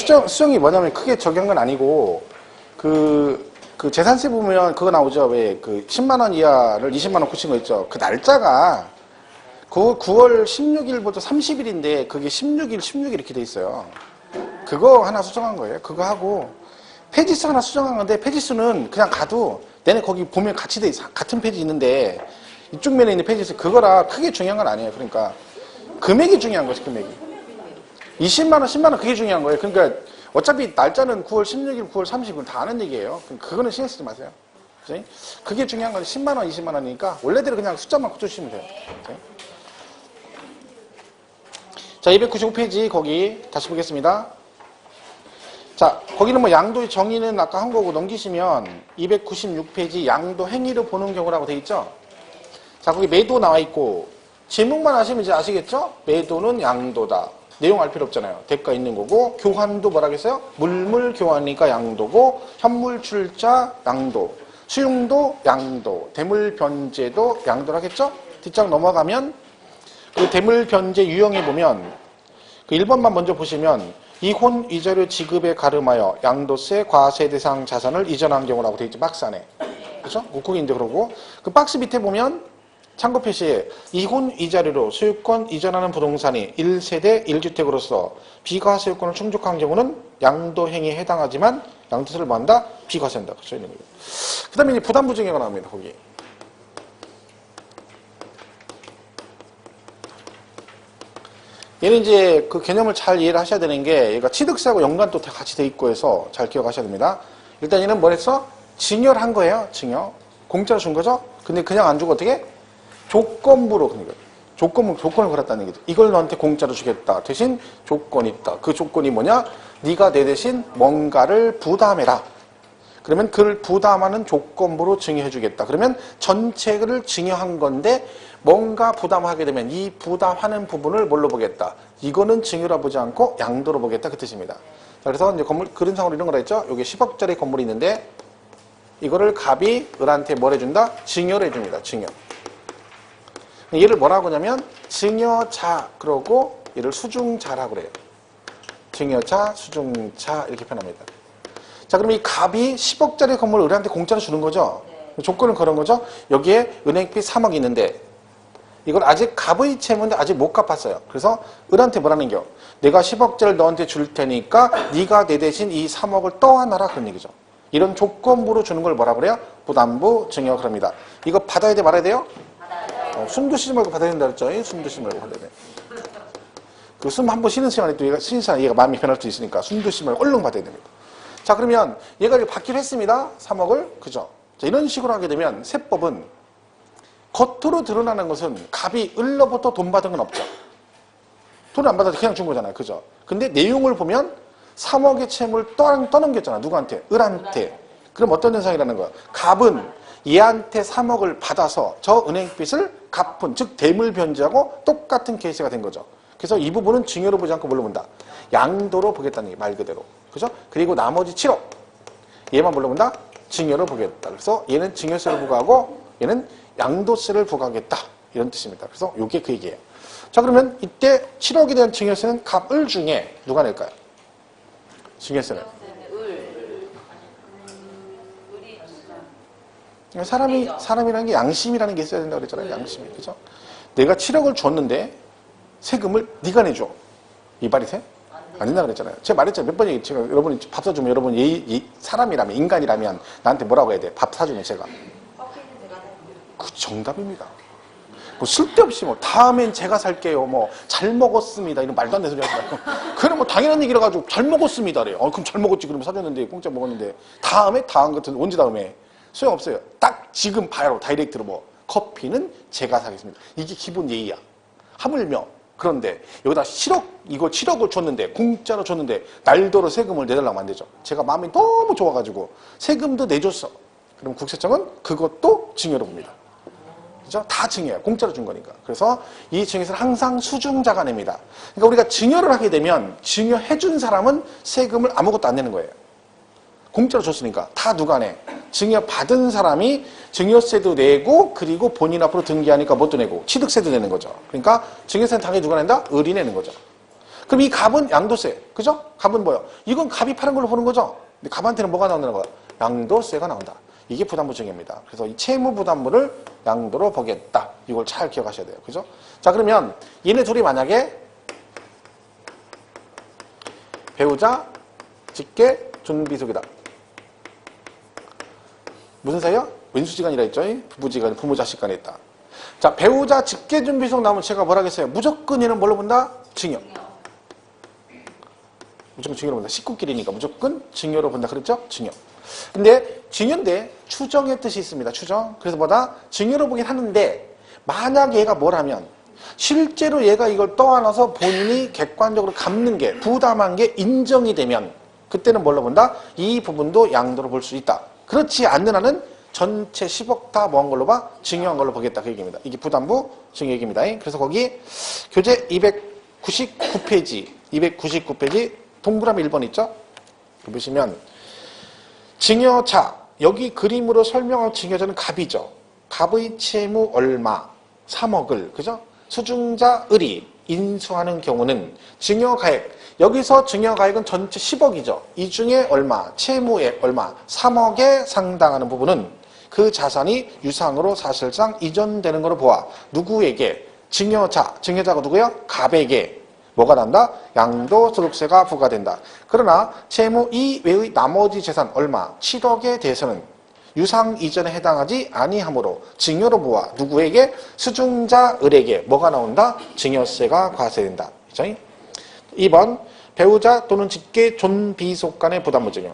수정이 뭐냐면 크게 적용한 건 아니고, 그 재산세 보면 그거 나오죠. 왜 그 10만원 이하를 20만원 고친 거 있죠. 그 날짜가 그 9월 16일부터 30일인데 그게 16일 이렇게 돼 있어요. 그거 하나 수정한 거예요. 그거 하고, 페이지수 하나 수정한 건데, 페이지수는 그냥 가도 내내 거기 보면 같이 돼 있어. 같은 페이지 있는데, 이쪽 면에 있는 페이지수 그거라 크게 중요한 건 아니에요. 그러니까 금액이 중요한 거지, 금액이. 20만원, 10만원 그게 중요한 거예요. 그러니까 어차피 날짜는 9월 16일, 9월 30일 다 아는 얘기예요. 그거는 신경 쓰지 마세요. 그치? 그게 중요한 건 10만원, 20만원이니까 원래대로 그냥 숫자만 고쳐주시면 돼요. 그치? 자, 295페이지 거기 다시 보겠습니다. 자, 거기는 뭐 양도의 정의는 아까 한 거고 넘기시면 296페이지 양도 행위를 보는 경우라고 돼 있죠. 자, 거기 매도 나와 있고 제목만 아시면 이제 아시겠죠? 매도는 양도다. 내용 알 필요 없잖아요. 대가 있는 거고, 교환도 뭐라겠어요? 물물 교환이니까 양도고, 현물 출자 양도, 수용도 양도, 대물 변제도 양도라겠죠? 뒷장 넘어가면 그 대물 변제 유형에 보면 그 1번만 먼저 보시면 이혼 위자료 지급에 가름하여 양도세 과세 대상 자산을 이전한 경우라고 돼 있죠. 박스 안에. 그렇죠? 거기 이제 그러고 그 박스 밑에 보면 참고 표시에 이혼 이자료로 소유권 이전하는 부동산이 1세대 1주택으로서 비과세요건을 충족한 경우는 양도행위에 해당하지만 양도세를 뭐한다? 비과세한다. 그렇죠? 그 다음에 이제 부담부 증여가 나옵니다. 거기. 얘는 이제 그 개념을 잘 이해를 하셔야 되는 게 얘가 취득세하고 연관도 다 같이 돼 있고 해서 잘 기억하셔야 됩니다. 일단 얘는 뭘 했어? 증여를 한 거예요. 증여. 공짜로 준 거죠? 근데 그냥 안 주고 어떻게? 조건부로 그런 거예요. 조건을 걸었다는 얘기죠. 이걸 너한테 공짜로 주겠다. 대신 조건이 있다. 그 조건이 뭐냐? 네가 내 대신 뭔가를 부담해라. 그러면 그걸 부담하는 조건부로 증여해 주겠다. 그러면 전체를 증여한 건데 뭔가 부담하게 되면 이 부담하는 부분을 뭘로 보겠다. 이거는 증여로 보지 않고 양도로 보겠다. 그 뜻입니다. 자, 그래서 이제 건물 그림상으로 이런 거라 했죠. 여기 10억짜리 건물이 있는데 이거를 갑이 을한테 뭘 해준다? 증여를 해줍니다. 증여. 얘를 뭐라고 하냐면 증여자 그러고 얘를 수중자라고 그래요. 증여자, 수중자 이렇게 표현합니다. 자, 그럼 이 갑이 10억짜리 건물을 을한테 공짜로 주는 거죠. 네. 조건은 그런 거죠. 여기에 은행비 3억이 있는데 이걸 아직 갑의 채무인데 아직 못 갚았어요. 그래서 을한테 뭐라는 겨? 내가 10억짜리를 너한테 줄 테니까 네가 내 대신 이 3억을 떠안아라 그런 얘기죠. 이런 조건부로 주는 걸 뭐라 그래요? 부담부 증여 그럽니다. 이거 받아야 돼 말아야 돼요? 숨 드시지 말고 받아야 된다 그랬죠? 숨 드시지 말고 받아야 돼. 그 숨 한 번 쉬는 시간에 또 쉬는 시간에 얘가 마음이 변할 수 있으니까 숨 드시지 말고 얼른 받아야 됩니다. 자, 그러면 얘가 이렇게 받기로 했습니다. 3억을. 그죠? 자, 이런 식으로 하게 되면 세법은 겉으로 드러나는 것은 갑이 을로부터 돈 받은 건 없죠. 돈을 안 받아서 그냥 준 거잖아요. 그죠? 근데 내용을 보면 3억의 채무를 떠넘겼잖아. 누구한테? 을한테. 그럼 어떤 현상이라는 거야? 갑은 얘한테 3억을 받아서 저 은행빚을 갚은, 즉 대물 변제하고 똑같은 케이스가 된 거죠. 그래서 이 부분은 증여로 보지 않고 뭘로 본다? 양도로 보겠다는 게 말 그대로. 그죠? 그리고 나머지 7억. 얘만 뭘로 본다? 증여로 보겠다. 그래서 얘는 증여세를 부과하고 얘는 양도세를 부과하겠다. 이런 뜻입니다. 그래서 이게 그 얘기예요. 자, 그러면 이때 7억에 대한 증여세는 갑을 중에 누가 낼까요? 증여세는. 사람이라는 게 양심이라는 게 있어야 된다고 그랬잖아요. 양심이. 그죠? 내가 7억을 줬는데 세금을 네가 내줘. 이 말이 돼? 안 된다고 그랬잖아요. 제가 말했잖아요. 몇 번 얘기, 제가 여러분이 밥 사주면 여러분 사람이라면, 인간이라면 나한테 뭐라고 해야 돼? 밥 사주면 제가. 그 정답입니다. 뭐 쓸데없이 뭐 다음엔 제가 살게요. 뭐 잘 먹었습니다. 이런 말도 안 되는 소리 하지 말고. 그래 뭐 당연한 얘기라 가지고 잘 먹었습니다래. 그럼 잘 먹었지. 그러면 사줬는데 공짜 먹었는데 다음에 다음 같은 언제 다음에 소용없어요. 딱 지금 바로 다이렉트로 뭐 커피는 제가 사겠습니다. 이게 기본 예의야. 하물며 그런데 여기다 7억을 줬는데 공짜로 줬는데 날더러 세금을 내달라고 하면 안 되죠. 제가 마음이 너무 좋아가지고 세금도 내줬어. 그럼 국세청은 그것도 증여로 봅니다. 그죠? 다 증여예요. 공짜로 준 거니까. 그래서 이 증여세는 항상 수중자가 냅니다. 그러니까 우리가 증여를 하게 되면 증여해준 사람은 세금을 아무것도 안 내는 거예요. 공짜로 줬으니까 다 누가 내? 증여받은 사람이 증여세도 내고 그리고 본인 앞으로 등기하니까 뭣도 내고 취득세도 내는 거죠. 그러니까 증여세는 당연히 누가 낸다? 을이 내는 거죠. 그럼 이 값은 양도세. 그죠? 값은 뭐예요? 이건 값이 파는 걸로 보는 거죠? 근데 값한테는 뭐가 나온다는 거야? 양도세가 나온다. 이게 부담부 증여입니다. 그래서 이 채무 부담부를 양도로 보겠다. 이걸 잘 기억하셔야 돼요. 그죠? 자, 그러면 얘네 둘이 만약에 배우자, 직계, 존비속이다. 무슨 사이야? 왼수지간이라 했죠? 부부지간, 부모자식 간에 있다. 자, 배우자, 직계, 존비속 나오면 제가 뭐라 하겠어요? 무조건 얘는 뭘로 본다? 증여. 무조건 증여로 본다. 식구끼리니까 무조건 증여로 본다. 그랬죠? 증여. 근데 증여인데 추정의 뜻이 있습니다. 추정. 그래서 뭐다? 증여로 보긴 하는데 만약 얘가 뭘 하면 실제로 얘가 이걸 떠안아서 본인이 객관적으로 갚는 게 부담한 게 인정이 되면 그때는 뭘로 본다? 이 부분도 양도로 볼 수 있다. 그렇지 않는 한은 전체 10억 다 뭐한 걸로 봐? 증여한 걸로 보겠다. 그 얘기입니다. 이게 부담부 증여 얘기입니다. 그래서 거기 교재 299페이지 동그라미 1번 있죠? 보시면 증여자, 여기 그림으로 설명한 증여자는 갑이죠. 갑의 채무 얼마? 3억을, 그죠? 수중자 을이 인수하는 경우는 증여가액, 여기서 증여가액은 전체 10억이죠. 이 중에 얼마? 채무액 얼마? 3억에 상당하는 부분은 그 자산이 유상으로 사실상 이전되는 것으로 보아 누구에게? 증여자가 누구예요? 갑에게 뭐가 난다? 양도소득세가 부과된다. 그러나 채무 이외의 나머지 재산 얼마? 7억에 대해서는 유상 이전에 해당하지 아니하므로 증여로 보아 누구에게? 수중자 을에게 뭐가 나온다? 증여세가 과세된다. 2번 배우자 또는 직계 존비속 간의 부담부 증여.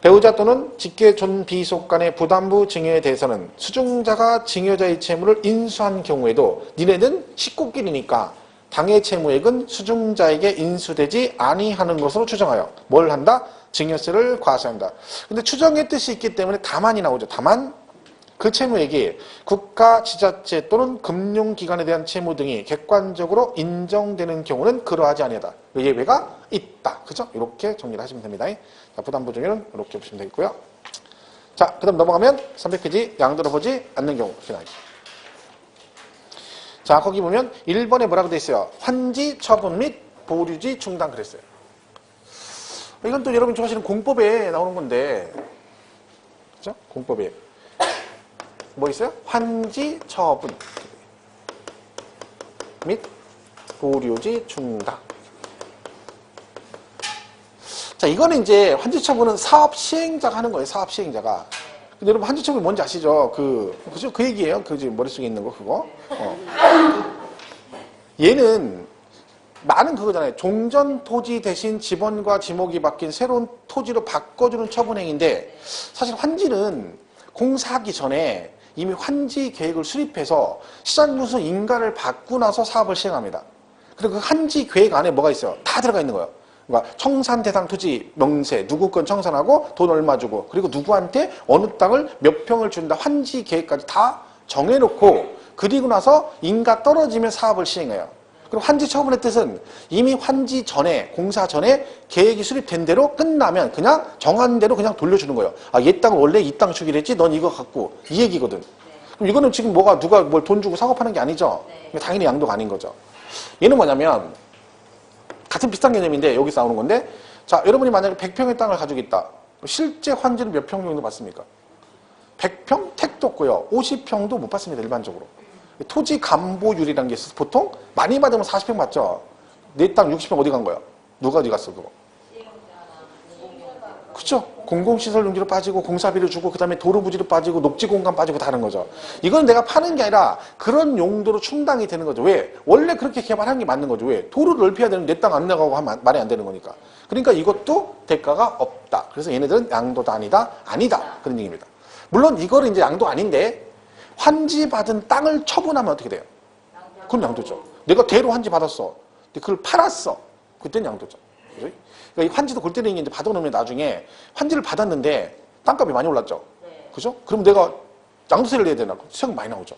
배우자 또는 직계 존비속 간의 부담부 증여에 대해서는 수중자가 증여자의 채무를 인수한 경우에도 니네는 식구끼리니까 당해 채무액은 수중자에게 인수되지 아니하는 것으로 추정하여 뭘 한다? 증여세를 과세한다. 근데 추정의 뜻이 있기 때문에 다만이 나오죠. 다만 그 채무액이 국가, 지자체 또는 금융기관에 대한 채무 등이 객관적으로 인정되는 경우는 그러하지 아니하다. 예외가 있다. 그죠? 이렇게 정리를 하시면 됩니다. 자, 부담부 증여는 이렇게 보시면 되겠고요. 자, 그 다음 넘어가면 300페이지 양도로 보지 않는 경우 이렇게 나와있죠. 자, 거기 보면 1번에 뭐라고 돼 있어요? 환지, 처분 및 보류지 중단 그랬어요. 이건 또 여러분 좋아하시는 공법에 나오는 건데, 그죠? 공법에. 뭐 있어요? 환지, 처분 및 보류지 중단. 자, 이거는 이제 환지 처분은 사업 시행자가 하는 거예요. 사업 시행자가. 근데 여러분 환지 처분이 뭔지 아시죠? 그죠? 그 얘기예요. 그 지금 머릿속에 있는 거 그거. 얘는 많은 그거잖아요. 종전 토지 대신 지번과 지목이 바뀐 새로운 토지로 바꿔주는 처분행위인데 사실 환지는 공사하기 전에 이미 환지 계획을 수립해서 시장문서 인가를 받고 나서 사업을 시행합니다. 그리고 그 환지 계획 안에 뭐가 있어요? 다 들어가 있는 거예요. 그러니까 청산 대상 토지 명세, 누구 건 청산하고 돈 얼마 주고 그리고 누구한테 어느 땅을 몇 평을 준다 환지 계획까지 다 정해놓고 그리고 나서 인가 떨어지면 사업을 시행해요. 그리고 환지 처분의 뜻은 이미 환지 전에 공사 전에 계획이 수립된 대로 끝나면 그냥 정한 대로 그냥 돌려주는 거예요. 아, 얘 땅을 원래 이 땅 주기로 했지 넌 이거 갖고 이 얘기거든. 그럼 이거는 지금 뭐가 누가 뭘 돈 주고 사고 파는 게 아니죠. 당연히 양도가 아닌 거죠. 얘는 뭐냐면 같은 비슷한 개념인데 여기서 나오는 건데 자, 여러분이 만약에 100평의 땅을 가지고 있다. 실제 환지는 몇 평 정도 받습니까? 100평? 택도 없고요. 50평도 못 받습니다. 일반적으로. 토지 감보율이라는 게 있어서 보통 많이 받으면 40평 받죠. 내 땅 60평 어디 간 거야? 누가 어디 갔어 그거? 그쵸? 공공시설 용지로 빠지고 공사비를 주고 그 다음에 도로 부지로 빠지고 녹지 공간 빠지고 다른 거죠. 이건 내가 파는 게 아니라 그런 용도로 충당이 되는 거죠. 왜? 원래 그렇게 개발한 게 맞는 거죠. 왜? 도로를 넓혀야 되는 내 땅 안 나가고 하면 말이 안 되는 거니까. 그러니까 이것도 대가가 없다. 그래서 얘네들은 양도도 아니다. 아니다. 그런 얘기입니다. 물론 이거는 이제 양도 아닌데 환지받은 땅을 처분하면 어떻게 돼요? 그건 양도죠. 내가 대로 환지 받았어. 근데 그걸 팔았어. 그때는 양도죠. 그죠? 그러니까 이 환지도 골 때리는 게 이제 받아놓으면 나중에 환지를 받았는데 땅값이 많이 올랐죠. 그죠? 그럼 내가 양도세를 내야 되나? 세금 많이 나오죠.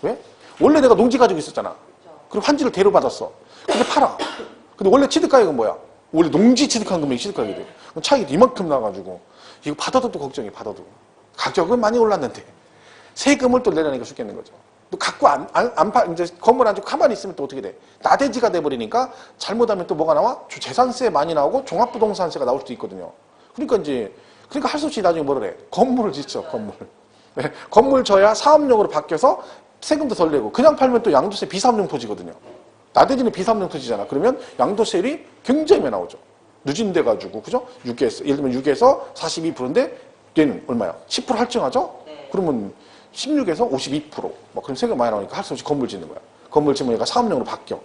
왜? 원래 내가 농지 가지고 있었잖아. 그리고 환지를 대로 받았어. 근데 팔아. 근데 원래 취득가액은 뭐야? 원래 농지 취득한 금액이 취득가액이 돼. 그럼 차익이 이만큼 나가지고 이거 받아도 또 걱정이 받아도. 가격은 많이 올랐는데 세금을 또 내려내니까 죽겠는 거죠. 또 갖고 이제 건물 안 주고 가만히 있으면 또 어떻게 돼? 나대지가 돼버리니까 잘못하면 또 뭐가 나와? 재산세 많이 나오고 종합부동산세가 나올 수도 있거든요. 그러니까 할 수 없이 나중에 뭐라 그래? 건물을 짓죠, 건물. 네, 건물 져야 사업용으로 바뀌어서 세금도 덜 내고 그냥 팔면 또 양도세 비사업용 토지거든요. 나대지는 비사업용 토지잖아. 그러면 양도세율이 굉장히 많이 나오죠. 누진돼가지고, 그죠? 예를 들면 6에서 42%인데 얘는 얼마야? 10% 할증하죠? 네. 그러면 16에서 52%. 뭐 그럼 세금 많이 나오니까 할 수 없이 건물 짓는 거야. 건물 짓면 얘가 사업용으로 바뀌어.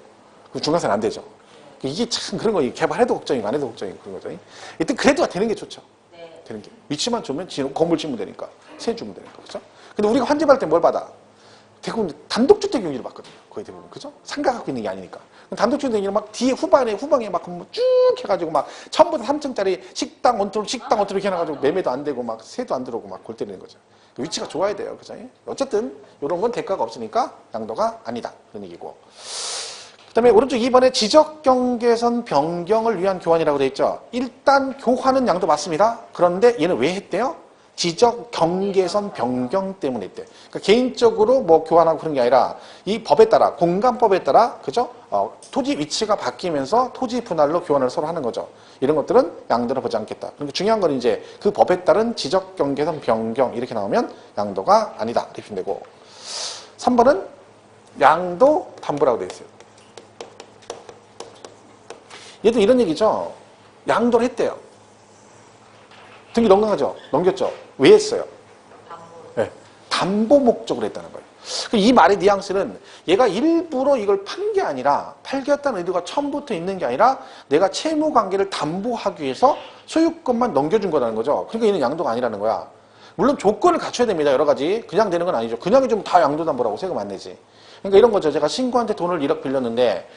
그럼 중간세는 안 되죠. 이게 참 그런 거 개발해도 걱정이고 안 해도 걱정이고 그런 거죠. 일단 그래도 되는 게 좋죠. 네. 되는 게. 위치만 좋으면 건물 짓면 되니까. 세 주면 되니까. 그죠? 근데 우리가 환집할 때 뭘 받아? 대부분 단독주택 용지를 받거든요. 거의 대부분. 그죠? 상가 갖고 있는 게 아니니까. 단독주택 용지는 막 뒤에 후방에 막 쭉 해가지고 막 처음부터 3층짜리 식당 원룸 이렇게 해놔가지고 매매도 안 되고 막 세도 안 들어오고 막 골 때리는 거죠. 위치가 좋아야 돼요. 그죠? 어쨌든 이런 건 대가가 없으니까 양도가 아니다. 그런 얘기고. 그 다음에 오른쪽 2번에 지적경계선 변경을 위한 교환이라고 되어 있죠. 일단 교환은 양도 맞습니다. 그런데 얘는 왜 했대요? 지적경계선 변경 때문에 했대. 그러니까 개인적으로 뭐 교환하고 그런 게 아니라 이 법에 따라, 공간법에 따라, 그죠? 토지 위치가 바뀌면서 토지 분할로 교환을 서로 하는 거죠. 이런 것들은 양도를 보지 않겠다. 그러니까 중요한 건 이제 그 법에 따른 지적경계선 변경 이렇게 나오면 양도가 아니다. 이렇게 되고. 3번은 양도 담보라고 되어 있어요. 얘도 이런 얘기죠. 양도를 했대요. 등기 넘겼죠. 왜 했어요? 네, 담보 목적으로 했다는 거예요. 이 말의 뉘앙스는 얘가 일부러 이걸 판 게 아니라 팔겠다는 의도가 처음부터 있는 게 아니라 내가 채무 관계를 담보하기 위해서 소유권만 넘겨준 거라는 거죠. 그러니까 얘는 양도가 아니라는 거야. 물론 조건을 갖춰야 됩니다. 여러 가지. 그냥 되는 건 아니죠. 그냥 해주면 다 양도담보라고 세금 안 내지. 그러니까 이런 거죠. 제가 친구한테 돈을 1억 빌렸는데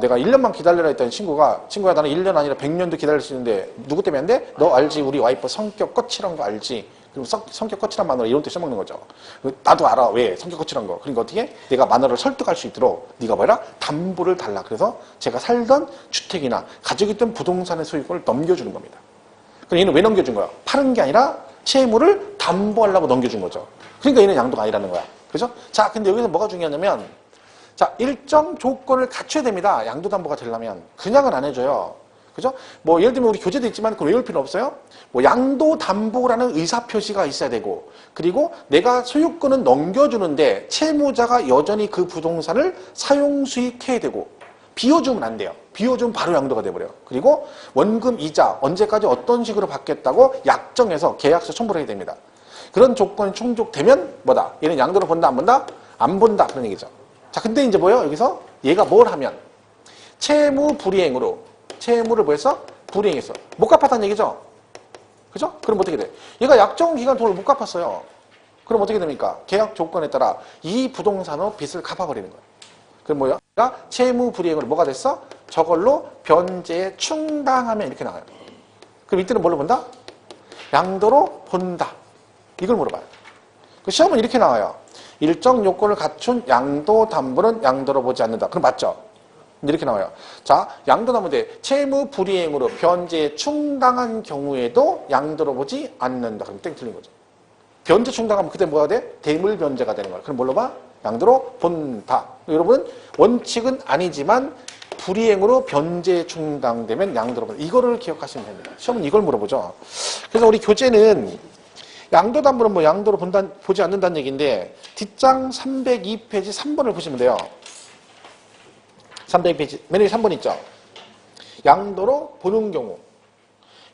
내가 1년만 기다려라 했더니 친구야 나는 1년 아니라 100년도 기다릴 수 있는데 누구 때문에 안 돼? 너 알지? 우리 와이프 성격 거칠한 거 알지? 그럼 성격 거칠한 마누라 이런 데 써먹는 거죠. 나도 알아. 왜? 성격 거칠한 거. 그러니까 어떻게? 내가 마누라를 설득할 수 있도록 네가 뭐라? 담보를 달라. 그래서 제가 살던 주택이나 가지고 있던 부동산의 소유권을 넘겨주는 겁니다. 그럼 얘는 왜 넘겨준 거야? 파는 게 아니라 채무를 담보하려고 넘겨준 거죠. 그러니까 얘는 양도가 아니라는 거야. 그죠? 자, 근데 여기서 뭐가 중요하냐면, 자, 일정 조건을 갖춰야 됩니다. 양도담보가 되려면. 그냥은 안 해줘요. 그죠? 뭐, 예를 들면 우리 교재도 있지만 그걸 외울 필요는 없어요. 뭐, 양도담보라는 의사표시가 있어야 되고, 그리고 내가 소유권은 넘겨주는데 채무자가 여전히 그 부동산을 사용수익해야 되고, 비워주면 안 돼요. 비워주면 바로 양도가 돼버려요. 그리고 원금 이자, 언제까지 어떤 식으로 받겠다고 약정해서 계약서 첨부를 해야 됩니다. 그런 조건이 충족되면 뭐다? 얘는 양도를 본다, 안 본다? 안 본다. 그런 얘기죠. 자, 근데 이제 뭐예요? 여기서 얘가 뭘 하면? 채무 불이행으로. 채무를 뭐 했어? 불이행했어. 못 갚았다는 얘기죠? 그죠? 그럼 어떻게 돼? 얘가 약정 기간 돈을 못 갚았어요. 그럼 어떻게 됩니까? 계약 조건에 따라 이 부동산으로 빚을 갚아버리는 거예요. 그럼 뭐야? 채무 불이행으로 뭐가 됐어? 저걸로 변제에 충당하면 이렇게 나와요. 그럼 이때는 뭘로 본다? 양도로 본다. 이걸 물어봐요. 시험은 이렇게 나와요. 일정 요건을 갖춘 양도담보는 양도로 보지 않는다. 그럼 맞죠? 이렇게 나와요. 자, 양도담보인데 채무 불이행으로 변제에 충당한 경우에도 양도로 보지 않는다. 그럼 땡 틀린 거죠. 변제 충당하면 그때 뭐가 돼? 대물 변제가 되는 거야. 그럼 뭘로 봐? 양도로 본다. 여러분 원칙은 아니지만 불이행으로 변제 충당되면 양도로 본다. 이거를 기억하시면 됩니다. 시험은 이걸 물어보죠. 그래서 우리 교재는 양도담보는 뭐 양도로 보지 않는다는 얘기인데 뒷장 302페이지 3번을 보시면 돼요. 302페이지 맨 위에 3번 있죠. 양도로 보는 경우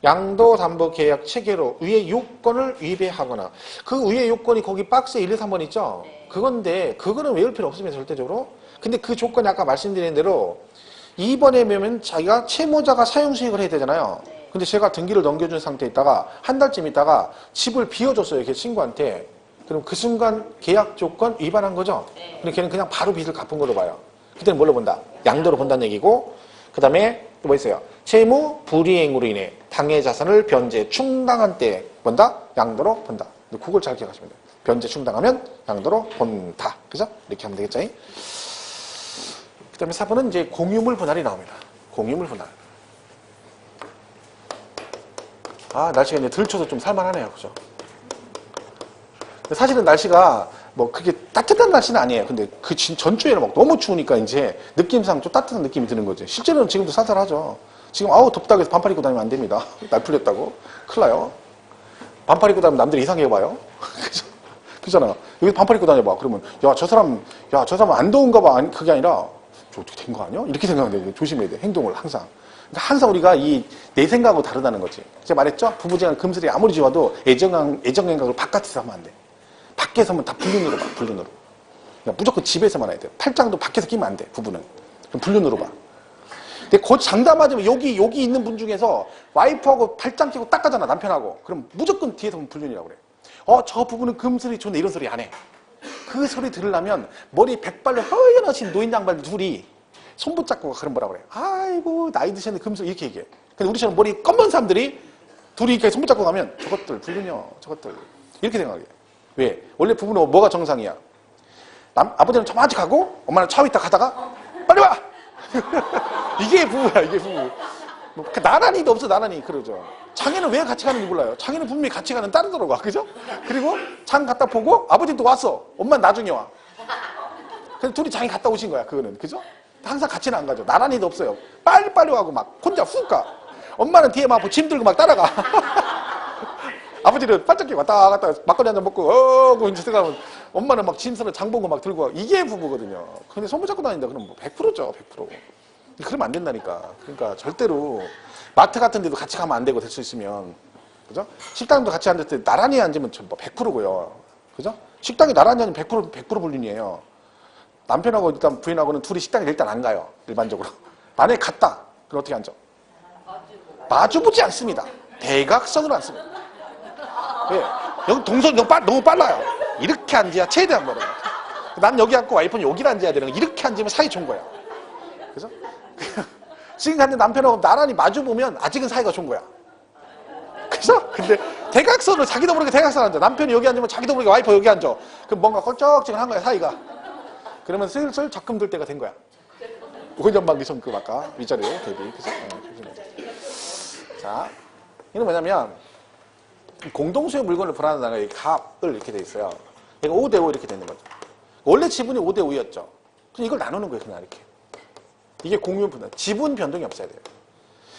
양도담보계약 체계로 위의 요건을 위배하거나 그 위의 요건이 거기 박스에 1, 2, 3번 있죠. 그건데 그거는 외울 필요 없습니다. 절대적으로. 근데 그 조건이 아까 말씀드린 대로 2번에 보면 자기가 채무자가 사용수익을 해야 되잖아요. 근데 제가 등기를 넘겨준 상태에 있다가 한 달쯤 있다가 집을 비워줬어요. 걔 친구한테. 그럼 그 순간 계약 조건 위반한 거죠? 근데 걔는 그냥 바로 빚을 갚은 걸로 봐요. 그때는 뭘로 본다? 양도로 본다는 얘기고 그 다음에 또 뭐 있어요? 채무 불이행으로 인해 당해 자산을 변제 충당한 때 본다? 양도로 본다. 그걸 잘 기억하시면 돼요. 변제 충당하면 양도로 본다. 그죠? 이렇게 하면 되겠죠? 그 다음에 4번은 이제 공유물 분할이 나옵니다. 공유물 분할. 날씨가 이제 들춰서 좀 살만하네요. 그죠? 사실은 날씨가 뭐 그게 따뜻한 날씨는 아니에요. 근데 그 전주에는 막 너무 추우니까 이제 느낌상 좀 따뜻한 느낌이 드는 거지. 실제로는 지금도 쌀쌀하죠. 지금 아우 덥다고 해서 반팔 입고 다니면 안 됩니다. 날 풀렸다고. 큰일 나요. 반팔 입고 다니면 남들이 이상해 봐요. 그잖아. 여기 반팔 입고 다녀봐. 그러면 야 저 사람 안 더운가 봐. 아니, 그게 아니라 저 어떻게 된 거 아니야? 이렇게 생각하면 돼. 조심해야 돼. 행동을 항상. 그러니까 항상 우리가 내 생각하고 다르다는 거지. 제가 말했죠? 부부지간 금슬이 아무리 좋아도 애정행각을 바깥에서 하면 안 돼. 밖에서 하면 다 불륜으로 봐. 불륜으로. 그러니까 무조건 집에서만 해야 돼. 팔짱도 밖에서 끼면 안 돼. 부부는. 그럼 불륜으로 봐. 근데 곧 장담하자면 여기 있는 분 중에서 와이프하고 팔짱 끼고 딱 가잖아. 남편하고. 그럼 무조건 뒤에서 보면 불륜이라고 그래. 저 부부는 금슬이 좋네. 이런 소리 안 해. 그 소리 들으려면 머리 백발로 허연하신 노인 양반 둘이 손 붙잡고 그런 뭐라 그래. 아이고 나이 드셨는데 금슬 이렇게 얘기해. 근데 우리처럼 머리 검은 사람들이 둘이 이렇게 손 붙잡고 가면 저것들 불륜이요. 저것들. 이렇게 생각해. 왜? 원래 부부는 뭐가 정상이야? 아버지는 저만치 가고 엄마는 차 있다 가다가 빨리 와! 이게 부부야. 이게 부부. 뭐, 나란히도 없어. 나란히. 그러죠. 장애는 왜 같이 가는지 몰라요. 장애는 분명히 같이 가는 따르더라고. 그죠? 그리고 장 갔다 보고 아버지도 왔어. 엄마는 나중에 와. 그래서 둘이 장애 갔다 오신 거야. 그거는. 그죠? 항상 같이는 안 가죠. 나란히도 없어요. 빨리 와고 막 혼자 훅 가. 엄마는 뒤에 막 짐 들고 막 따라가. 아버지는 반짝 끼고 왔다 갔다 막걸리 한잔 먹고 이제 들어가면 엄마는 막 짐 싸는 장보고 막 들고 와. 이게 부부거든요. 근데 손 붙잡고 다닌다 그러면 뭐 100%죠. 100%. 그러면 안 된다니까. 그러니까 절대로 마트 같은 데도 같이 가면 안 되고 될 수 있으면. 그죠? 식당도 같이 앉을 때 나란히 앉으면 100%고요. 그죠? 식당에 나란히 앉으면 100% 불륜이에요. 남편하고 일단 부인하고는 둘이 식당에 일단 안 가요. 일반적으로. 만약에 갔다. 그럼 어떻게 앉아? 마주보지 않습니다. 대각선으로 앉습니다. 왜? 여기 동선 너무 빨라요. 이렇게 앉아야 최대한 멀어요. 난 여기 앉고 와이프는 여기 앉아야 되는 거. 이렇게 앉으면 사이 좋은 거야. 그죠? 지금 갔는데 남편하고 나란히 마주보면 아직은 사이가 좋은 거야. 그죠? 근데 대각선으로 자기도 모르게 대각선 앉아. 남편이 여기 앉으면 자기도 모르게 와이프 여기 앉아. 그럼 뭔가 껄쩍지근한 거야, 사이가. 그러면 슬슬 적금 들 때가 된 거야. 오전방기 손금 아까 윗자리로 대비. 그죠? 자, 이건 뭐냐면 공동소유 물건을 분할한다는 게 갑을 이렇게 돼 있어요. 얘가 5대5 이렇게 되는 거죠. 원래 지분이 5대5였죠. 그럼 이걸 나누는 거예요, 그냥 이렇게. 이게 공유 분할. 지분 변동이 없어야 돼요.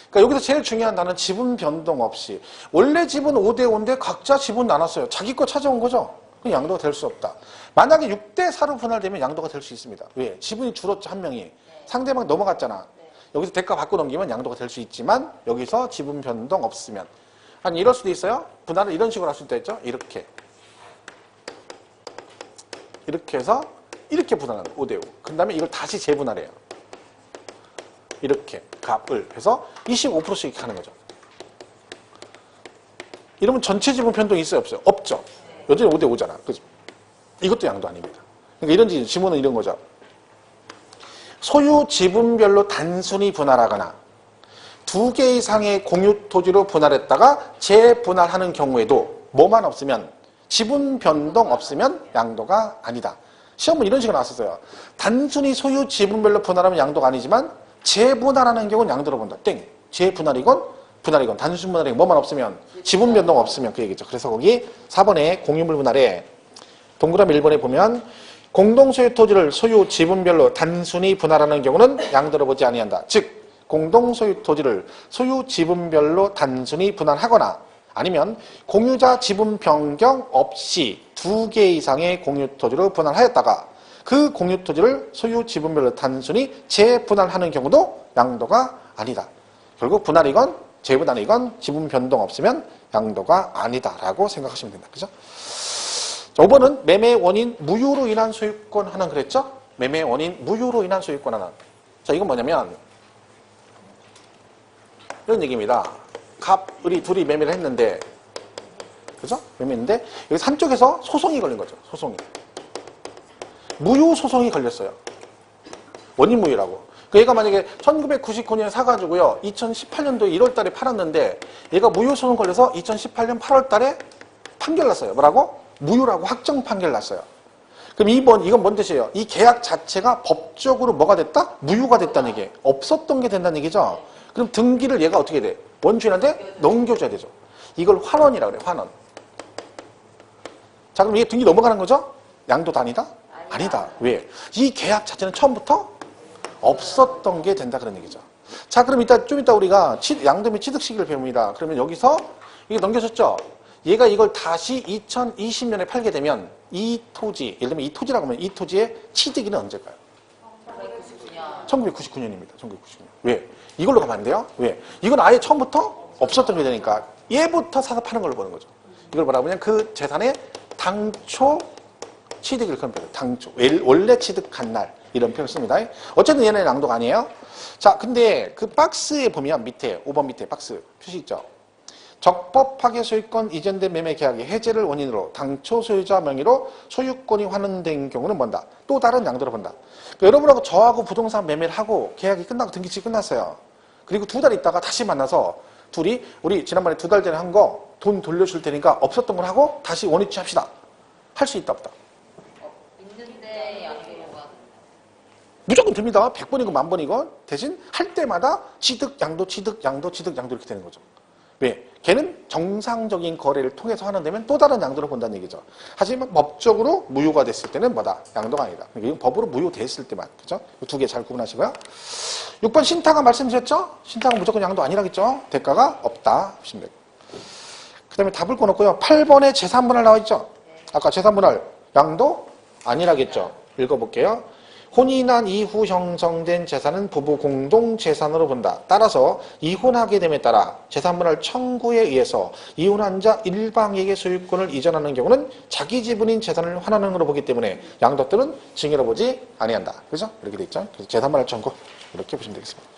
그러니까 여기서 제일 중요한 단어는 지분 변동 없이. 원래 지분 5대5인데 각자 지분 나눴어요. 자기 거 찾아온 거죠. 그럼 양도가 될 수 없다. 만약에 6대4로 분할되면 양도가 될 수 있습니다. 왜? 지분이 줄었죠, 한 명이. 상대방 넘어갔잖아. 여기서 대가 받고 넘기면 양도가 될 수 있지만 여기서 지분 변동 없으면. 아니 이럴 수도 있어요. 분할을 이런 식으로 할 수도 있죠. 이렇게. 이렇게 해서 이렇게 분할하는 5대5. 그 다음에 이걸 다시 재분할해요. 이렇게 값을 해서 25%씩 하는 거죠. 이러면 전체 지분 변동이 있어요? 없어요? 없죠. 여전히 5대5잖아. 그죠? 이것도 양도 아닙니다. 그러니까 이런 지문은 이런 거죠. 소유 지분별로 단순히 분할하거나 2개 이상의 공유 토지로 분할했다가 재분할하는 경우에도 뭐만 없으면 지분 변동 없으면 양도가 아니다. 시험은 이런 식으로 나왔었어요. 단순히 소유 지분별로 분할하면 양도가 아니지만 재분할하는 경우는 양도로 본다. 땡. 재분할이건 분할이건 단순 분할이건 뭐만 없으면 지분 변동 없으면 그 얘기죠. 그래서 거기 4번에 공유물 분할에 동그라미 1번에 보면 공동소유 토지를 소유 지분별로 단순히 분할하는 경우는 양도로 보지 아니한다. 즉 공동소유 토지를 소유 지분별로 단순히 분할하거나 아니면 공유자 지분 변경 없이 2개 이상의 공유 토지로 분할하였다가 그 공유 토지를 소유 지분별로 단순히 재분할하는 경우도 양도가 아니다. 결국 분할이건 재분할이건 지분 변동 없으면 양도가 아니다라고 생각하시면 된다. 그죠? 자, 5번은 매매 원인 무효로 인한 소유권 하나 그랬죠? 매매 원인 무효로 인한 소유권 하나. 자, 이건 뭐냐면 이런 얘기입니다. 갑을이 둘이 매매를 했는데, 그죠? 매매했는데 여기서 한쪽에서 소송이 걸린 거죠. 소송이. 무효 소송이 걸렸어요. 원인 무효라고. 그 얘가 만약에 1999년에 사가지고요, 2018년도 1월 달에 팔았는데 얘가 무효 소송 걸려서 2018년 8월 달에 판결 났어요. 뭐라고? 무효라고 확정 판결 났어요. 그럼 이건 뭔 뜻이에요? 이 계약 자체가 법적으로 뭐가 됐다? 무효가 됐다는 얘기예요. 없었던 게 된다는 얘기죠. 그럼 등기를 얘가 어떻게 돼? 원주인한테 넘겨줘야 되죠. 이걸 환원이라고 그래요. 환원. 자, 그럼 이게 등기 넘어가는 거죠? 양도도 아니다? 아니다. 왜? 이 계약 자체는 처음부터 없었던 게 된다 그런 얘기죠. 자, 그럼 좀 이따 우리가 양도 및 취득 시기를 배웁니다. 그러면 여기서 이게 넘겨졌죠? 얘가 이걸 다시 2020년에 팔게 되면 이 토지, 예를 들면 이 토지라고 하면 이 토지의 취득일은 언제일까요? 1999년입니다. 1999년. 왜? 이걸로 가면 안 돼요? 왜? 이건 아예 처음부터 없었던 게 되니까 얘부터 사서 파는 걸로 보는 거죠. 이걸 뭐라고 하면 그 재산의 당초 취득일 그런 표현. 당초. 원래 취득한 날. 이런 표현을 씁니다. 어쨌든 얘는 양도가 아니에요. 자, 근데 그 박스에 보면 밑에, 5번 밑에 박스 표시 있죠? 적법하게 소유권 이전된 매매 계약의 해제를 원인으로 당초 소유자 명의로 소유권이 환원된 경우는 뭔다? 또 다른 양도를 본다. 그러니까 여러분하고 저하고 부동산 매매를 하고 계약이 끝나고 등기치 끝났어요. 그리고 2달 있다가 다시 만나서 둘이 우리 지난번에 2달 전에 한 거 돈 돌려줄 테니까 없었던 걸 하고 다시 원위치 합시다. 할 수 있다 없다? 있는데 양도가 무조건 됩니다. 100번이고 1000번이고 대신 할 때마다 취득, 양도, 취득, 양도, 취득, 양도 이렇게 되는 거죠. 왜? 걔는 정상적인 거래를 통해서 하는 데면 또 다른 양도를 본다는 얘기죠. 하지만 법적으로 무효가 됐을 때는 뭐다? 양도가 아니다. 이건 법으로 무효됐을 때만. 그죠? 이 두 개 잘 구분하시고요. 6번 신탁은 말씀드렸죠? 신탁은 무조건 양도 아니라겠죠? 대가가 없다. 보시면 되고. 그 다음에 답을 꺼놓고요. 8번에 재산분할 나와 있죠? 아까 재산분할 양도 아니라겠죠? 읽어볼게요. 혼이 난 이후 형성된 재산은 부부 공동 재산으로 본다. 따라서 이혼하게 됨에 따라 재산분할 청구에 의해서 이혼한 자 일방에게 소유권을 이전하는 경우는 자기 지분인 재산을 환원하는 것으로 보기 때문에 양도들은 증여로 보지 아니한다. 그죠? 이렇게 돼 있죠. 그래서 재산분할 청구 이렇게 보시면 되겠습니다.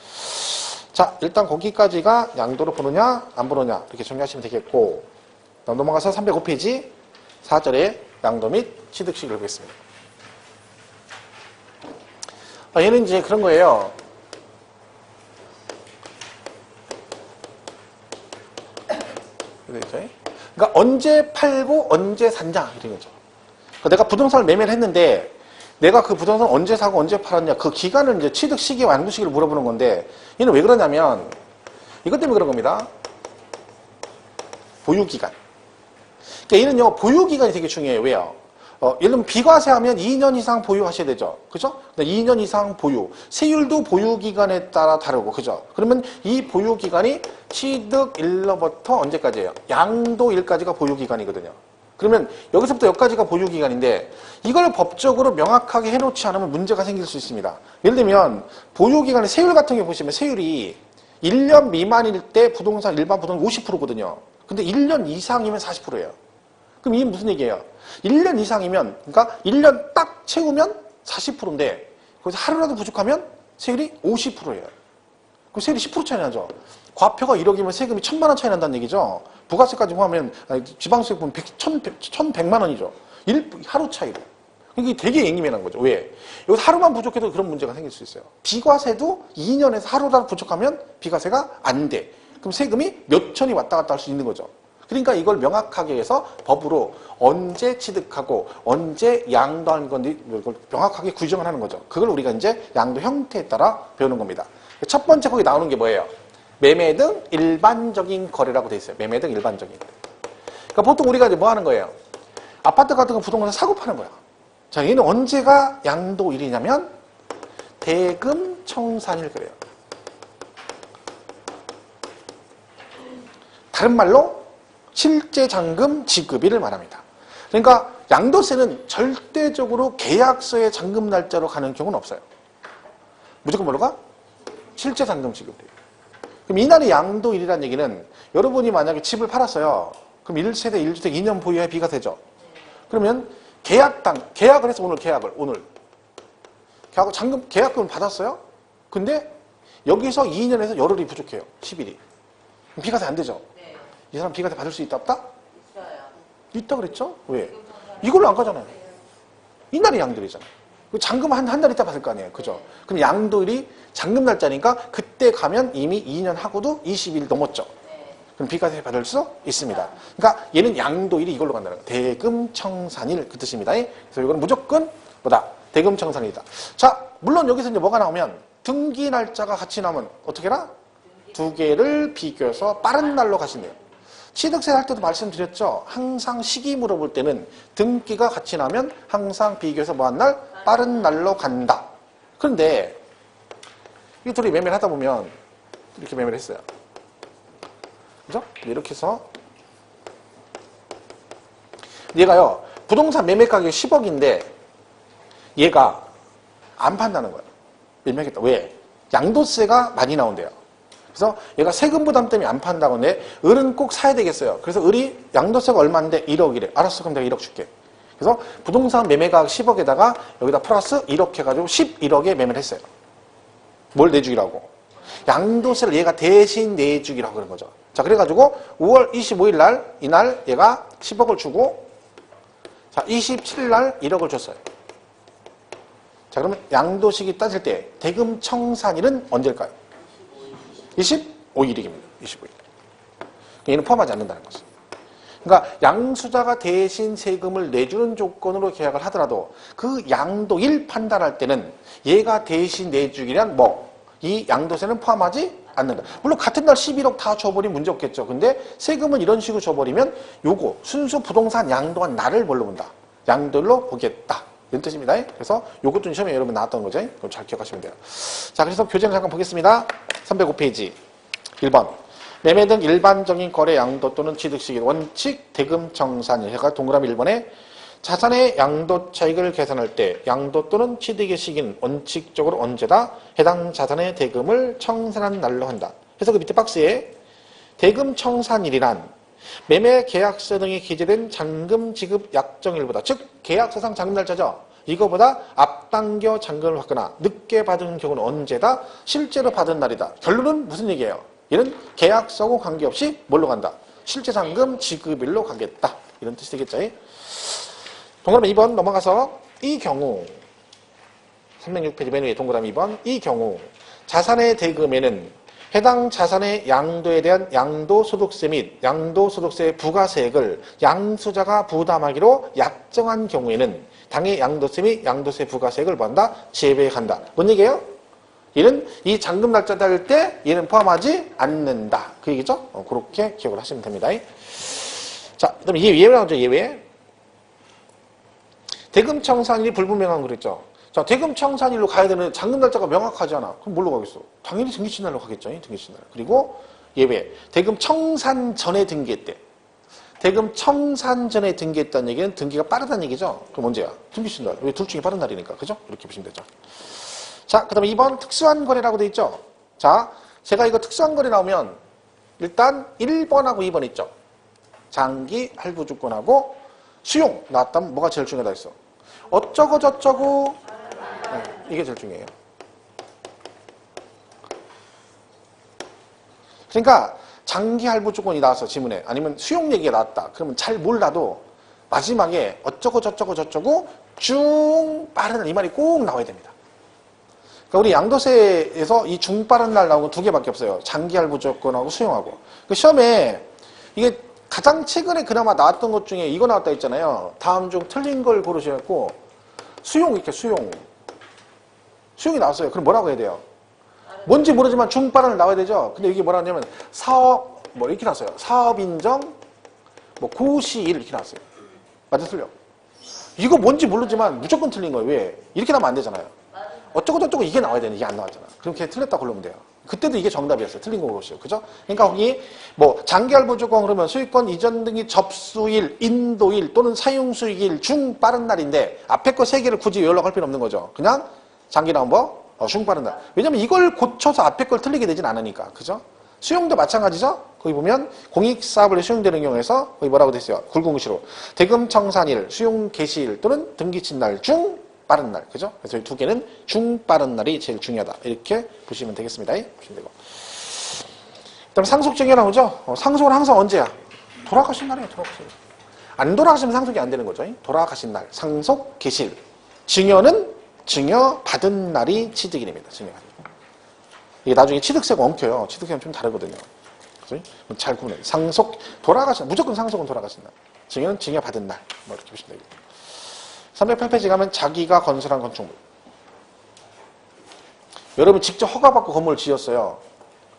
자, 일단 거기까지가 양도로 보느냐 안 보느냐 이렇게 정리하시면 되겠고, 넘어가서 305페이지 4절에 양도 및 취득식을 보겠습니다. 얘는 이제 그런 거예요. 그러니까 언제 팔고 언제 산자 이런 거죠. 그러니까 내가 부동산을 매매를 했는데 내가 그 부동산 언제 사고 언제 팔았냐 그 기간을 이제 취득 시기와 양도 시기를 물어보는 건데 얘는 왜 그러냐면 이것 때문에 그런 겁니다. 보유 기간. 그러니까 얘는요 보유 기간이 되게 중요해요. 왜요? 예를 들면 비과세 하면 2년 이상 보유하셔야 되죠. 그죠? 2년 이상 보유. 세율도 보유 기간에 따라 다르고, 그죠? 그러면 이 보유 기간이 취득일로부터 언제까지예요? 양도일까지가 보유 기간이거든요. 그러면 여기서부터 여기까지가 보유 기간인데 이걸 법적으로 명확하게 해놓지 않으면 문제가 생길 수 있습니다. 예를 들면 보유 기간의 세율 같은 게 보시면 세율이 1년 미만일 때 부동산 일반 부동산 50%거든요. 근데 1년 이상이면 40%예요. 그럼 이게 무슨 얘기예요? 1년 이상이면, 그러니까 1년 딱 채우면 40%인데, 거기서 하루라도 부족하면 세율이 50%예요. 그럼 세율이 10% 차이 나죠? 과표가 1억이면 세금이 1000만 원 차이 난다는 얘기죠? 부가세까지 포함하면, 지방세 보면 1100만 원이죠. 하루 차이로. 이게 되게 예민한 거죠. 왜? 여기서 하루만 부족해도 그런 문제가 생길 수 있어요. 비과세도 2년에서 하루라도 부족하면 비과세가 안 돼. 그럼 세금이 몇 천이 왔다 갔다 할 수 있는 거죠. 그러니까 이걸 명확하게 해서 법으로 언제 취득하고 언제 양도하는 건지 이걸 명확하게 규정을 하는 거죠. 그걸 우리가 이제 양도 형태에 따라 배우는 겁니다. 첫 번째 거기 나오는 게 뭐예요? 매매 등 일반적인 거래라고 돼 있어요. 매매 등 일반적인. 그러니까 보통 우리가 이제 뭐 하는 거예요? 아파트 같은 거 부동산 사고 파는 거야. 자, 얘는 언제가 양도일이냐면 대금 청산일 그래요. 다른 말로 실제 잔금 지급일을 말합니다. 그러니까 양도세는 절대적으로 계약서의 잔금 날짜로 가는 경우는 없어요. 무조건 뭐로 가? 실제 잔금 지급일. 그럼 이날이 양도일이라는 얘기는 여러분이 만약에 집을 팔았어요. 그럼 1세대 1주택 2년 보유에 비과세죠. 그러면 계약을 해서 오늘 계약금을 받았어요. 근데 여기서 2년에서 열흘이 부족해요. 10일이. 그럼 비과세 안 되죠. 이 사람 비과세 받을 수 있다 없다? 있어요. 있다 그랬죠? 왜? 이걸로 안 가잖아요. 이날이 양도일이잖아요. 잔금 한 달 있다 받을 거 아니에요. 그죠? 그럼 양도일이 잔금 날짜니까 그때 가면 이미 2년 하고도 20일 넘었죠. 그럼 비과세 받을 수 있습니다. 그러니까 얘는 양도일이 이걸로 간다는 거예요. 대금 청산일 그 뜻입니다. 그래서 이거는 무조건 뭐다? 대금 청산일이다. 자, 물론 여기서 이제 뭐가 나오면 등기 날짜가 같이 나오면 어떻게 해라? 두 개를 비교해서 빠른 날로 가시네요. 취득세 할 때도 말씀드렸죠. 항상 시기 물어볼 때는 등기가 같이 나면 항상 비교해서 뭐한 날? 빠른 날로 간다. 그런데 이 둘이 매매를 하다 보면 이렇게 매매를 했어요. 그죠? 이렇게 해서 얘가요. 부동산 매매 가격이 10억인데 얘가 안 판다는 거예요. 매매하겠다. 왜? 양도세가 많이 나온대요. 그래서 얘가 세금 부담 때문에 안 판다고 하는데 을은 꼭 사야 되겠어요. 그래서 을이 양도세가 얼마인데 1억이래. 알았어. 그럼 내가 1억 줄게. 그래서 부동산 매매 가격 10억에다가 여기다 플러스 1억 해가지고 11억에 매매를 했어요. 뭘 내주기라고? 양도세를 얘가 대신 내주기라고 그런 거죠. 자, 그래가지고 5월 25일 날, 이날 얘가 10억을 주고 자, 27일 날 1억을 줬어요. 자, 그러면 양도시기 따질 때 대금 청산일은 언제일까요? 25일입니다. 25일. 얘는 포함하지 않는다는 거죠. 그러니까 양수자가 대신 세금을 내주는 조건으로 계약을 하더라도 그 양도일 판단할 때는 얘가 대신 내주기란 이 양도세는 포함하지 않는다. 물론 같은 날 11억 다 줘버리면 문제 없겠죠. 근데 세금은 이런 식으로 줘버리면 요거 순수 부동산 양도한 날을 뭘로 본다? 양도일로 보겠다. 이런 뜻입니다. 그래서 요것도 시험에 여러분 나왔던 거죠. 그럼 잘 기억하시면 돼요. 자, 그래서 교재를 잠깐 보겠습니다. 305페이지 1번 매매 등 일반적인 거래 양도 또는 취득 시기 원칙 대금 청산일 해가 동그라미 1번에 자산의 양도 차익을 계산할 때 양도 또는 취득의 시기는 원칙적으로 언제다? 해당 자산의 대금을 청산한 날로 한다. 그래서 그 밑에 박스에 대금 청산일이란 매매 계약서 등에 기재된 잔금 지급 약정일보다 즉 계약서상 잔금 날짜죠. 이거보다 앞당겨 잔금을 받거나 늦게 받은 경우는 언제다? 실제로 받은 날이다. 결론은 무슨 얘기예요? 얘는 계약서하고 관계없이 뭘로 간다? 실제 잔금 지급일로 가겠다. 이런 뜻이 되겠죠. 동그라미 2번 넘어가서 이 경우 306페이지 맨 위에 동그라미 2번 이 경우 자산의 대금에는 해당 자산의 양도에 대한 양도소득세 및 양도소득세 부가세액을 양수자가 부담하기로 약정한 경우에는 당해 양도세 및 양도세 부가세액을 뭐한다? 제외한다. 뭔 얘기예요? 얘는 이 잔금 날짜 달 때 얘는 포함하지 않는다. 그 얘기죠? 그렇게 기억을 하시면 됩니다. 자, 그다음에 예외 나오죠. 예외. 대금 청산일이 불분명한 거 그랬죠. 자, 대금 청산일로 가야 되는 잔금 날짜가 명확하지 않아. 그럼 뭘로 가겠어? 당연히 등기신 날로 가겠죠. 등기신 날. 그리고 예외. 대금 청산 전에 등기했대. 대금 청산 전에 등기했다는 얘기는 등기가 빠르다는 얘기죠. 그럼 언제야? 등기신 날. 왜 둘 중에 빠른 날이니까. 그죠? 이렇게 보시면 되죠. 자, 그 다음에 2번 특수한 거래라고 돼 있죠. 자, 제가 이거 특수한 거래 나오면 일단 1번하고 2번 있죠. 장기 할부 주권하고 수용 나왔다면 뭐가 제일 중요하다 했어? 어쩌고 저쩌고 이게 제일 중요해요. 그러니까 장기 할부 조건이 나와서 지문에 아니면 수용 얘기가 나왔다. 그러면 잘 몰라도 마지막에 어쩌고 저쩌고 저쩌고 중 빠른 이 말이 꼭 나와야 됩니다. 그러니까 우리 양도세에서 이 중 빠른 날 나오는 두 개밖에 없어요. 장기 할부 조건하고 수용하고. 그 시험에 이게 가장 최근에 그나마 나왔던 것 중에 이거 나왔다 했잖아요. 다음 중 틀린 걸 고르셔갖고 수용 이렇게 수용이 나왔어요. 그럼 뭐라고 해야 돼요? 뭔지 모르지만 중빠른을 나와야 되죠. 근데 이게 뭐라 하냐면 사업 이렇게 나왔어요. 사업 인정 고시일 이렇게 나왔어요. 맞아 틀려? 이거 뭔지 모르지만 무조건 틀린 거예요. 왜? 이렇게 나오면 안 되잖아요. 어쩌고 저쩌고 이게 나와야 되는데 이게 안 나왔잖아. 그럼 걔 틀렸다 고르면 돼요. 그때도 이게 정답이었어요. 틀린 거 고르시오. 그죠? 그러니까 거기 장기할부 조건 그러면 소유권 이전 등기 접수일, 인도일 또는 사용수익일 중 빠른 날인데 앞에 거 세 개를 굳이 연락할 필요 없는 거죠. 그냥 장기 나온 중 빠른 날. 왜냐면 이걸 고쳐서 앞에 걸 틀리게 되진 않으니까. 그죠? 수용도 마찬가지죠? 거기 보면 공익사업을 수용되는 경우에서 거기 뭐라고 됐어요? 굵은글씨로 대금 청산일, 수용 개시일 또는 등기친 날 중 빠른 날. 그죠? 그래서 이 두 개는 중 빠른 날이 제일 중요하다. 이렇게 보시면 되겠습니다. 보시면 되고. 그다음에 상속증여 나오죠? 상속은 항상 언제야? 돌아가신 날이에요. 돌아가신 날. 안 돌아가시면 상속이 안 되는 거죠. 돌아가신 날. 상속 개시일. 증여는 증여 받은 날이 취득일입니다. 증여 받은 날. 이게 나중에 취득세가 엉켜요. 취득세는 좀 다르거든요. 그죠? 잘 구분해요. 상속 돌아가신 무조건 상속은 돌아가신 날. 증여는 증여 받은 날. 이렇게 보시면 되겠습니다. 308페이지 가면 자기가 건설한 건축물. 여러분 직접 허가받고 건물을 지었어요.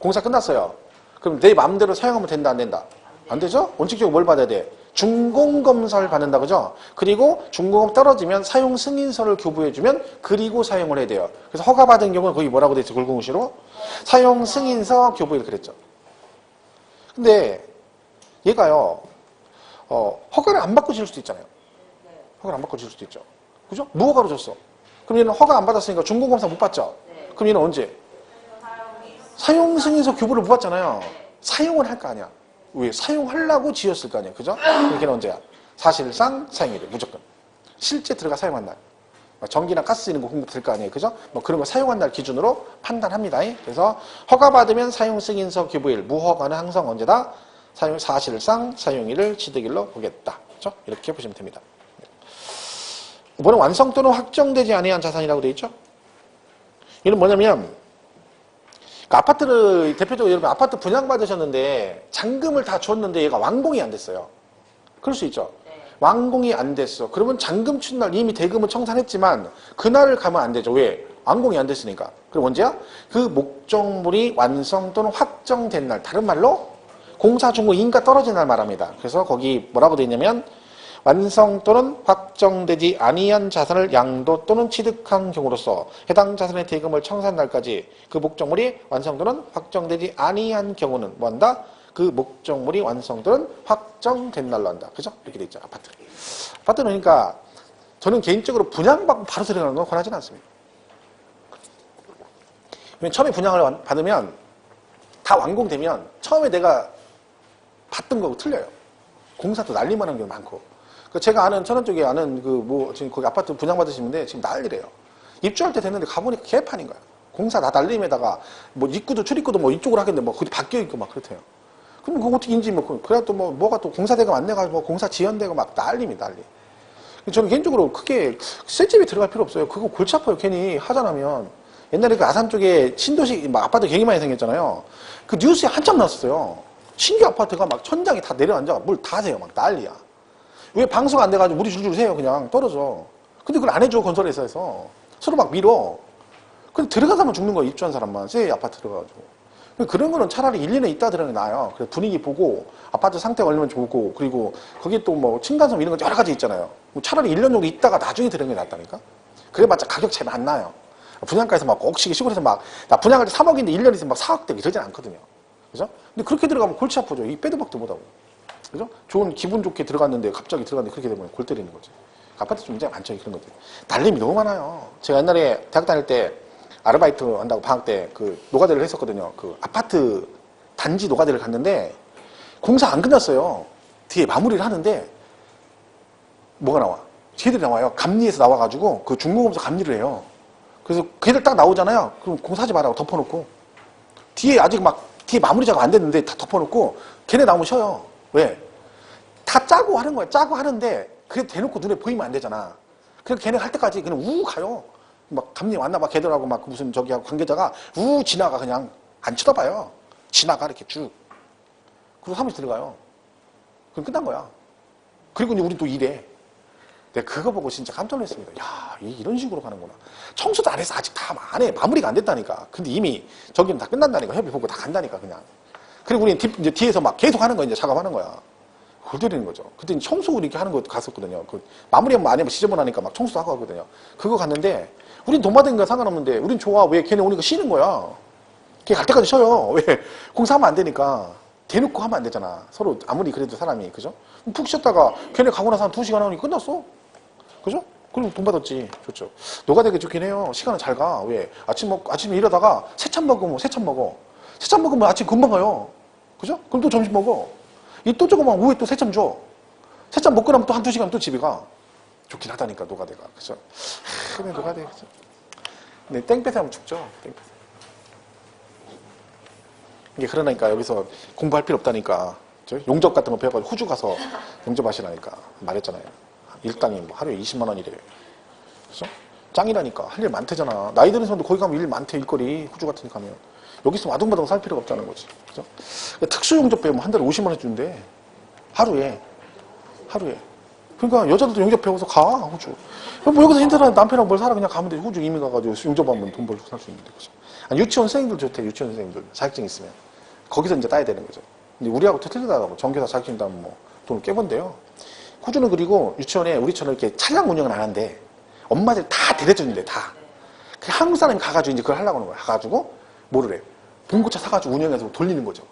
공사 끝났어요. 그럼 내 마음대로 사용하면 된다 안 된다? 안 되죠? 원칙적으로 뭘 받아야 돼? 준공검사를 받는다, 그죠? 그리고 준공검 떨어지면 사용 승인서를 교부해주면 그리고 사용을 해야 돼요. 그래서 허가받은 경우는 거기 뭐라고 돼 있죠? 굴공시로? 사용 승인서 교부를 그랬죠. 근데 얘가요, 허가를 안 받고 지을 수도 있잖아요. 허가를 안 받고 지을 수도 있죠. 그죠? 무허가로 줬어. 그럼 얘는 허가 안 받았으니까 준공검사 못 받죠? 그럼 얘는 언제? 사용 승인서 교부를 못 받잖아요. 사용을 할 거 아니야. 왜? 사용하려고 지었을 거 아니야. 그죠? 그게 언제야? 사실상 사용일이에요. 무조건. 실제 들어가 사용한 날. 전기나 가스 이런 거 공급될 거 아니에요. 그죠? 뭐 그런 거 사용한 날 기준으로 판단합니다. 그래서 허가받으면 사용 승인서 교부일, 무허가는 항상 언제다? 사실상 사용일을 취득일로 보겠다. 그죠? 이렇게 보시면 됩니다. 이번엔 완성 또는 확정되지 아니한 자산이라고 되어 있죠? 이는 뭐냐면 아파트를 대표적으로 여러분 아파트 분양받으셨는데 잔금을 다 줬는데 얘가 완공이 안 됐어요. 그럴 수 있죠. 완공이 안 됐어. 그러면 잔금 춘 날 이미 대금을 청산했지만 그날을 가면 안 되죠. 왜? 완공이 안 됐으니까. 그럼 언제야? 그 목적물이 완성 또는 확정된 날. 다른 말로 공사 중고 인가 떨어진 날 말합니다. 그래서 거기 뭐라고 되어 있냐면 완성 또는 확정되지 아니한 자산을 양도 또는 취득한 경우로서 해당 자산의 대금을 청산 날까지 그 목적물이 완성 또는 확정되지 아니한 경우는 뭐한다? 그 목적물이 완성 또는 확정된 날로 한다. 그죠? 이렇게 돼 있죠. 아파트. 아파트는 그러니까 저는 개인적으로 분양받고 바로 들어가는 건 권하지는 않습니다. 처음에 분양을 받으면 다 완공되면 처음에 내가 받던 거하고 틀려요. 공사도 난리만 하는 경우 많고. 제가 아는 천안 쪽에 아는 지금 거기 아파트 분양받으시는데 지금 난리래요. 입주할 때 됐는데 가보니까 개판인 거야. 공사 다 날림에다가 뭐 입구도 출입구도 뭐 이쪽으로 하겠는데 뭐 그게 바뀌어 있고 막 그렇대요. 그럼 그거 어떻게 인지 뭐 그래야 또 뭐가 또 공사대금 안 내가지고 공사 지연되고 막 난리. 저는 개인적으로 크게 셋집에 들어갈 필요 없어요. 그거 골치 아파요. 괜히 하자나면 옛날에 그 아산 쪽에 신도시 막 아파트 굉장히 많이 생겼잖아요. 그 뉴스에 한참 나왔어요. 신규 아파트가 막 천장이 다 내려앉아 물 다 새요. 막 난리야. 왜 방수가 안 돼가지고 물이 줄줄 새요. 그냥 떨어져. 근데 그걸 안 해줘. 건설회사에서. 서로 막 밀어. 근데 들어가서만 죽는 거야. 입주한 사람만. 새 아파트 들어가가지고. 그런 거는 차라리 1, 2년 있다 들어가는 게 나아요. 그래서 분위기 보고 아파트 상태가 얼마나 좋고 그리고 거기에 또 뭐 층간소음 이런 거 여러 가지 있잖아요. 차라리 1년 정도 있다가 나중에 들어가는 게 낫다니까. 그래봤자 가격 차이 안 나요. 분양가에서 막 억시기 시골에서 막 나 분양할 때 3억인데 1년 있으면 막 4억 되고 이러진 않거든요. 그죠? 근데 그렇게 들어가면 골치 아프죠. 이 빼도 박도 못하고. 그죠? 좋은 기분 좋게 들어갔는데 갑자기 들어갔는데 그렇게 되면 골 때리는 거지. 아파트 좀 문제가 많죠. 그런 것들. 날림이 너무 많아요. 제가 옛날에 대학 다닐 때 아르바이트 한다고 방학 때 그 노가다를 했었거든요. 그 아파트 단지 노가다를 갔는데 공사 안 끝났어요. 뒤에 마무리를 하는데 뭐가 나와? 걔들이 나와요. 감리에서 나와가지고 그 중공업소 감리를 해요. 그래서 걔들 딱 나오잖아요. 그럼 공사하지 말라고 덮어놓고 뒤에 아직 막 뒤에 마무리 작업 안 됐는데 다 덮어놓고 걔네 나오면 쉬어요. 왜? 다 짜고 하는 거야. 짜고 하는데 그게 대놓고 눈에 보이면 안 되잖아. 그래서 걔네 할 때까지 그냥 가요. 막 감리 왔나 봐. 걔들하고 막 무슨 저기하고 관계자가 지나가 그냥 안 쳐다봐요. 지나가 이렇게 쭉. 그리고 사무실 들어가요. 그럼 끝난 거야. 그리고 이제 우리 또 일해. 내가 그거 보고 진짜 깜짝 놀랐습니다. 야, 이런 식으로 가는구나. 청소도 안 해서 아직 다 안 해. 마무리가 안 됐다니까. 근데 이미 저기는 다 끝난다니까. 협의 보고 다 간다니까 그냥. 그리고 우리는 이제 뒤에서 막 계속 하는 거야. 이제 작업하는 거야. 골 때리는 거죠. 그때 청소 이렇게 하는 거 갔었거든요. 그 마무리하면 안 하면 지저분하니까 막 청소도 하고 하거든요. 그거 갔는데 우린 돈 받은 거 상관없는데 우린 좋아. 왜 걔네 오니까 쉬는 거야. 걔 갈 때까지 쉬어요. 왜? 공사하면 안 되니까. 대놓고 하면 안 되잖아. 서로 아무리 그래도 사람이. 그죠? 푹 쉬었다가 걔네 가고 나서 한 2시간 하니 끝났어. 그죠? 그럼 돈 받았지. 좋죠. 노가되게 좋긴 해요. 시간은 잘 가. 왜? 아침에 일하다가 새참 먹으면 아침 금방 가요. 그죠? 그럼 또 점심 먹어. 또 조금만 오후에 또 새참 줘. 새참 먹고 나면 또 1-2시간 또 집에 가. 좋긴 하다니까, 노가대가. 그죠? 그래, 노가대. 그죠? 네, 땡볕에 하면 죽죠. 땡볕에. 이게 그러니까 여기서 공부할 필요 없다니까. 용접 같은 거 배워가지고 호주 가서 용접하시라니까. 말했잖아요. 일당이 뭐 하루에 20만 원이래요. 그죠? 짱이라니까. 할 일 많대잖아. 나이 드는 사람도 거기 가면 일 많대, 일거리. 호주 같은 데 가면. 여기 있으면 아둥바둥 살 필요가 없다는 거지. 그죠? 특수 용접 배우면 한 달에 50만 원 준대. 하루에. 그러니까 여자들도 용접 배워서 가, 호주. 뭐 여기서 힘들어 남편하고 뭘 살아 그냥 가면 돼. 호주 이민 가가지고 용접하면 돈 벌고 살 수 있는데. 그죠? 아니, 유치원 선생님들 좋대, 유치원 선생님들. 자격증 있으면. 거기서 이제 따야 되는 거죠. 근데 우리하고 또 틀리다고. 전교사 자격증 따면 뭐 돈을 깨본대요. 호주는 그리고 유치원에 우리처럼 이렇게 차량 운영은 안 한대. 엄마들 다 데려준대, 다. 그 한국 사람이 가가지고 이제 그걸 하려고 하는 거야. 가가지고 뭐를 해? 봉고차 사가지고 운영해서 돌리는 거죠.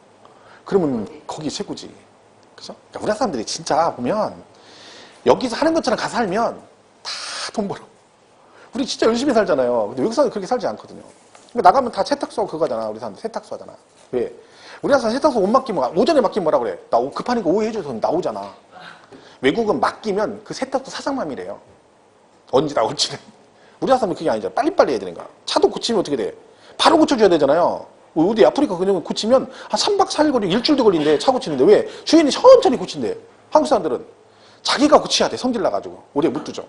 그러면 거기 최고지. 그죠? 그러니까 우리나라 사람들이 진짜 보면 여기서 하는 것처럼 가서 살면 다 돈 벌어. 우리 진짜 열심히 살잖아요. 근데 외국 사람들 그렇게 살지 않거든요. 그러니까 나가면 다 세탁소하고 그거잖아. 우리 사람들 세탁소 하잖아. 왜? 우리나라 사람 세탁소 옷 맡기면 오전에 맡기면 뭐라 그래? 나 급하니까 오해해줘서 나오잖아. 외국은 맡기면 그 세탁소 사장맘이래요. 언제 나올지는. 우리나라 사람은 그게 아니잖아. 빨리빨리 해야 되는 거야. 차도 고치면 어떻게 돼? 바로 고쳐줘야 되잖아요. 어디 아프리카 그냥 고치면 한 3박 4일 걸리고 일주일도 걸린대. 차 고치는데. 왜? 주인이 천천히 고친대. 한국 사람들은 자기가 고쳐야 돼. 성질 나가지고. 오래 못 두죠.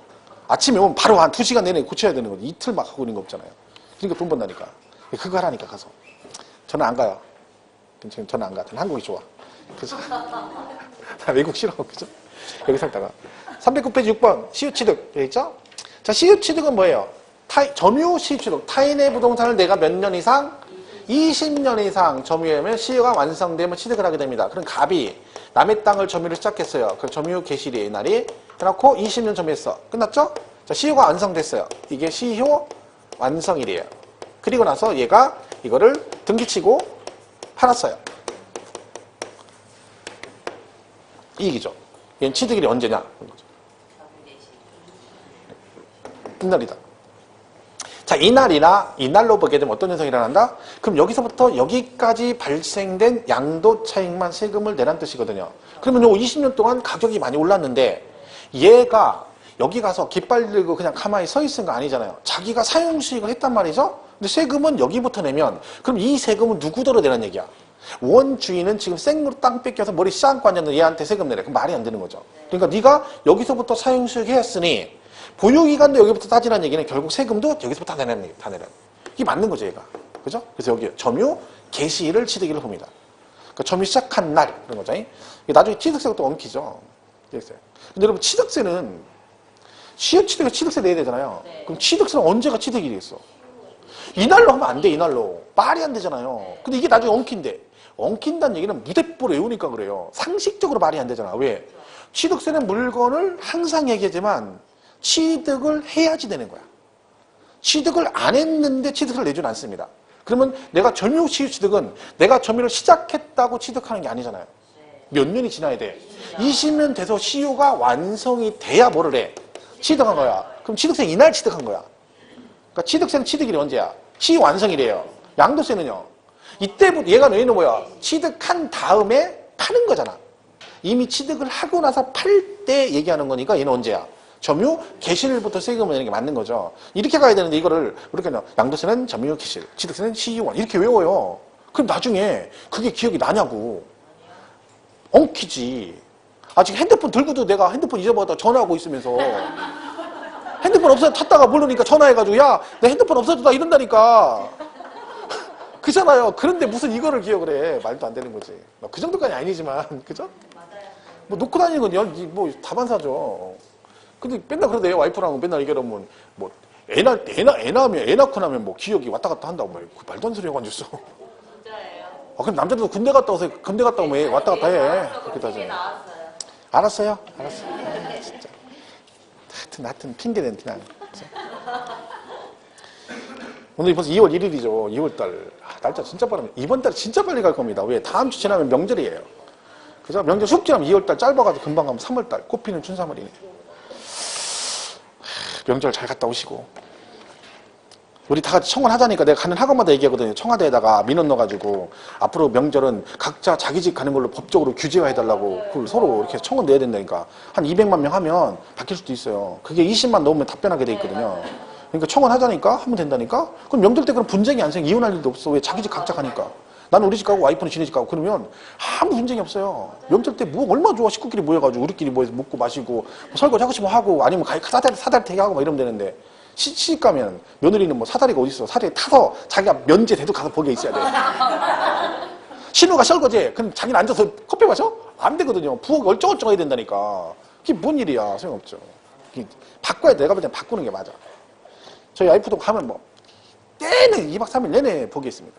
아침에 오면 바로 한 2시간 내내 고쳐야 되는 거지. 이틀 막 하고 있는 거 없잖아요. 그러니까 돈 번다니까. 그거 하라니까 가서. 저는 안 가요. 저는 안 가. 저는 한국이 좋아. 그래서 나 외국 싫어. 그죠? 여기 살다가 309페이지 6번 시효 취득 여기 있죠? 자, 시효 취득은 뭐예요? 점유 시효 취득. 타인의 부동산을 내가 몇 년 이상? 20년 이상 점유하면 시효가 완성되면 취득을 하게 됩니다. 그럼 갑이 남의 땅을 점유를 시작했어요. 그 점유 개시일이 날이 해놓고 20년 점유했어. 끝났죠? 자, 시효가 완성됐어요. 이게 시효 완성일이에요. 그리고 나서 얘가 이거를 등기치고 팔았어요. 이익이죠. 얘는 취득일이 언제냐? 이날이다. 자, 이날로 보게 되면 어떤 현상이 일어난다? 그럼 여기서부터 여기까지 발생된 양도 차익만 세금을 내란 뜻이거든요. 그러면 요 20년 동안 가격이 많이 올랐는데 얘가 여기 가서 깃발 들고 그냥 가만히 서 있은 거 아니잖아요. 자기가 사용 수익을 했단 말이죠. 근데 세금은 여기부터 내면 그럼 이 세금은 누구더러 내란 얘기야? 원주인은 지금 생으로 땅 뺏겨서 머리 쌍고 앉았는데 얘한테 세금 내래. 그럼 말이 안 되는 거죠. 그러니까 네가 여기서부터 사용 수익 했으니 보유기간도 여기부터 따지라는 얘기는 결국 세금도 여기서부터 다 내라는 얘기, 다 내라. 이게 맞는 거죠, 얘가. 그죠? 그래서 여기 점유 개시일을 취득일로 봅니다. 그러니까 점유 시작한 날, 그런 거죠. 나중에 취득세가 또 엉키죠. 취득세. 근데 여러분, 취득세는, 시효 취득에 취득세 내야 되잖아요. 네. 그럼 취득세는 언제가 취득일이겠어? 이날로 하면 안 돼, 이날로. 말이 안 되잖아요. 근데 이게 나중에 엉킨대. 엉킨다는 얘기는 무대뽀로 외우니까 그래요. 상식적으로 말이 안 되잖아. 왜? 취득세는 물건을 항상 얘기하지만, 취득을 해야지 되는 거야. 취득을 안 했는데 취득을 내주는 않습니다. 그러면 내가 점유 시효 취득은 내가 점유를 시작했다고 취득하는 게 아니잖아요. 몇 년이 지나야 돼? 20년 돼서 시효가 완성이 돼야 뭐를 해? 취득한 거야. 그럼 취득세 이날 취득한 거야. 그러니까 취득세는 취득일이 언제야? 시효 완성일이에요. 양도세는요. 이때부터 얘가 너희는 뭐야? 취득한 다음에 파는 거잖아. 이미 취득을 하고 나서 팔 때 얘기하는 거니까 얘는 언제야? 점유 개시일부터 세금을 내는 게 맞는 거죠. 이렇게 가야 되는데 이거를 이렇게 양도세는 점유 개시일, 취득세는 시효 이렇게 외워요. 그럼 나중에 그게 기억이 나냐고. 엉키지. 아직 핸드폰 들고도 내가 핸드폰 잊어버렸다 전화하고 있으면서 핸드폰 없어져 탔다가 모르니까 전화해가지고 야, 내 핸드폰 없어졌다 이런다니까. 그잖아요. 그런데 무슨 이거를 기억을 해. 말도 안 되는 거지. 그 정도까지 아니지만 그죠? 뭐 놓고 다니는 건 뭐 다반사죠. 근데 맨날 그러대요. 와이프랑 맨날 얘기하면 뭐 애 낳고 나면 뭐 기억이 왔다 갔다 한다고 뭐 말도 안 소리 하고 앉았어. 진짜예요. 그럼 남자들도 군대 갔다 오면 애 왔다 갔다 해. 그렇게 따져. 알았어요. 진짜. 하여튼 핑계는 그냥. 그래서. 오늘 벌써 2월 1일이죠. 2월달. 날짜 진짜 빠르네. 이번 달 진짜 빨리 갈 겁니다. 왜? 다음 주 지나면 명절이에요. 그죠? 명절 쑥 지나면 2월달 짧아가지고 금방 가면 3월달. 꽃피는 춘삼월이네. 명절 잘 갔다 오시고. 우리 다 같이 청원하자니까 내가 가는 학원마다 얘기하거든요. 청와대에다가 민원 넣어가지고 앞으로 명절은 각자 자기 집 가는 걸로 법적으로 규제해달라고 그걸 서로 이렇게 청원 내야 된다니까. 한 200만 명 하면 바뀔 수도 있어요. 그게 20만 넘으면 답변하게 돼 있거든요. 그러니까 청원하자니까 하면 된다니까. 그럼 명절 때 그럼 분쟁이 안 생겨. 이혼할 일도 없어. 왜? 자기 집 각자 가니까. 나는 우리 집 가고 와이프는 지네 집 가고 그러면 아무 분쟁이 없어요. 명절 때 뭐 얼마나 좋아. 식구끼리 모여가지고 우리끼리 모여서 먹고 마시고 뭐 설거지 하고 싶으면 하고 아니면 사다리 대기하고 막 이러면 되는데 시집 가면 며느리는 뭐 사다리가 어디 있어. 사다리 타서 자기가 면제 돼도 가서 거기에 있어야 돼. 신우가 설거지. 그럼 자기는 앉아서 커피 마셔? 안 되거든요. 부엌이 얼쩡얼쩡해야 된다니까. 그게 뭔 일이야. 소용없죠. 바꿔야 돼. 내가 볼 땐 바꾸는 게 맞아. 저희 와이프도 가면 뭐 때는 2박 3일 내내 거기 있습니다.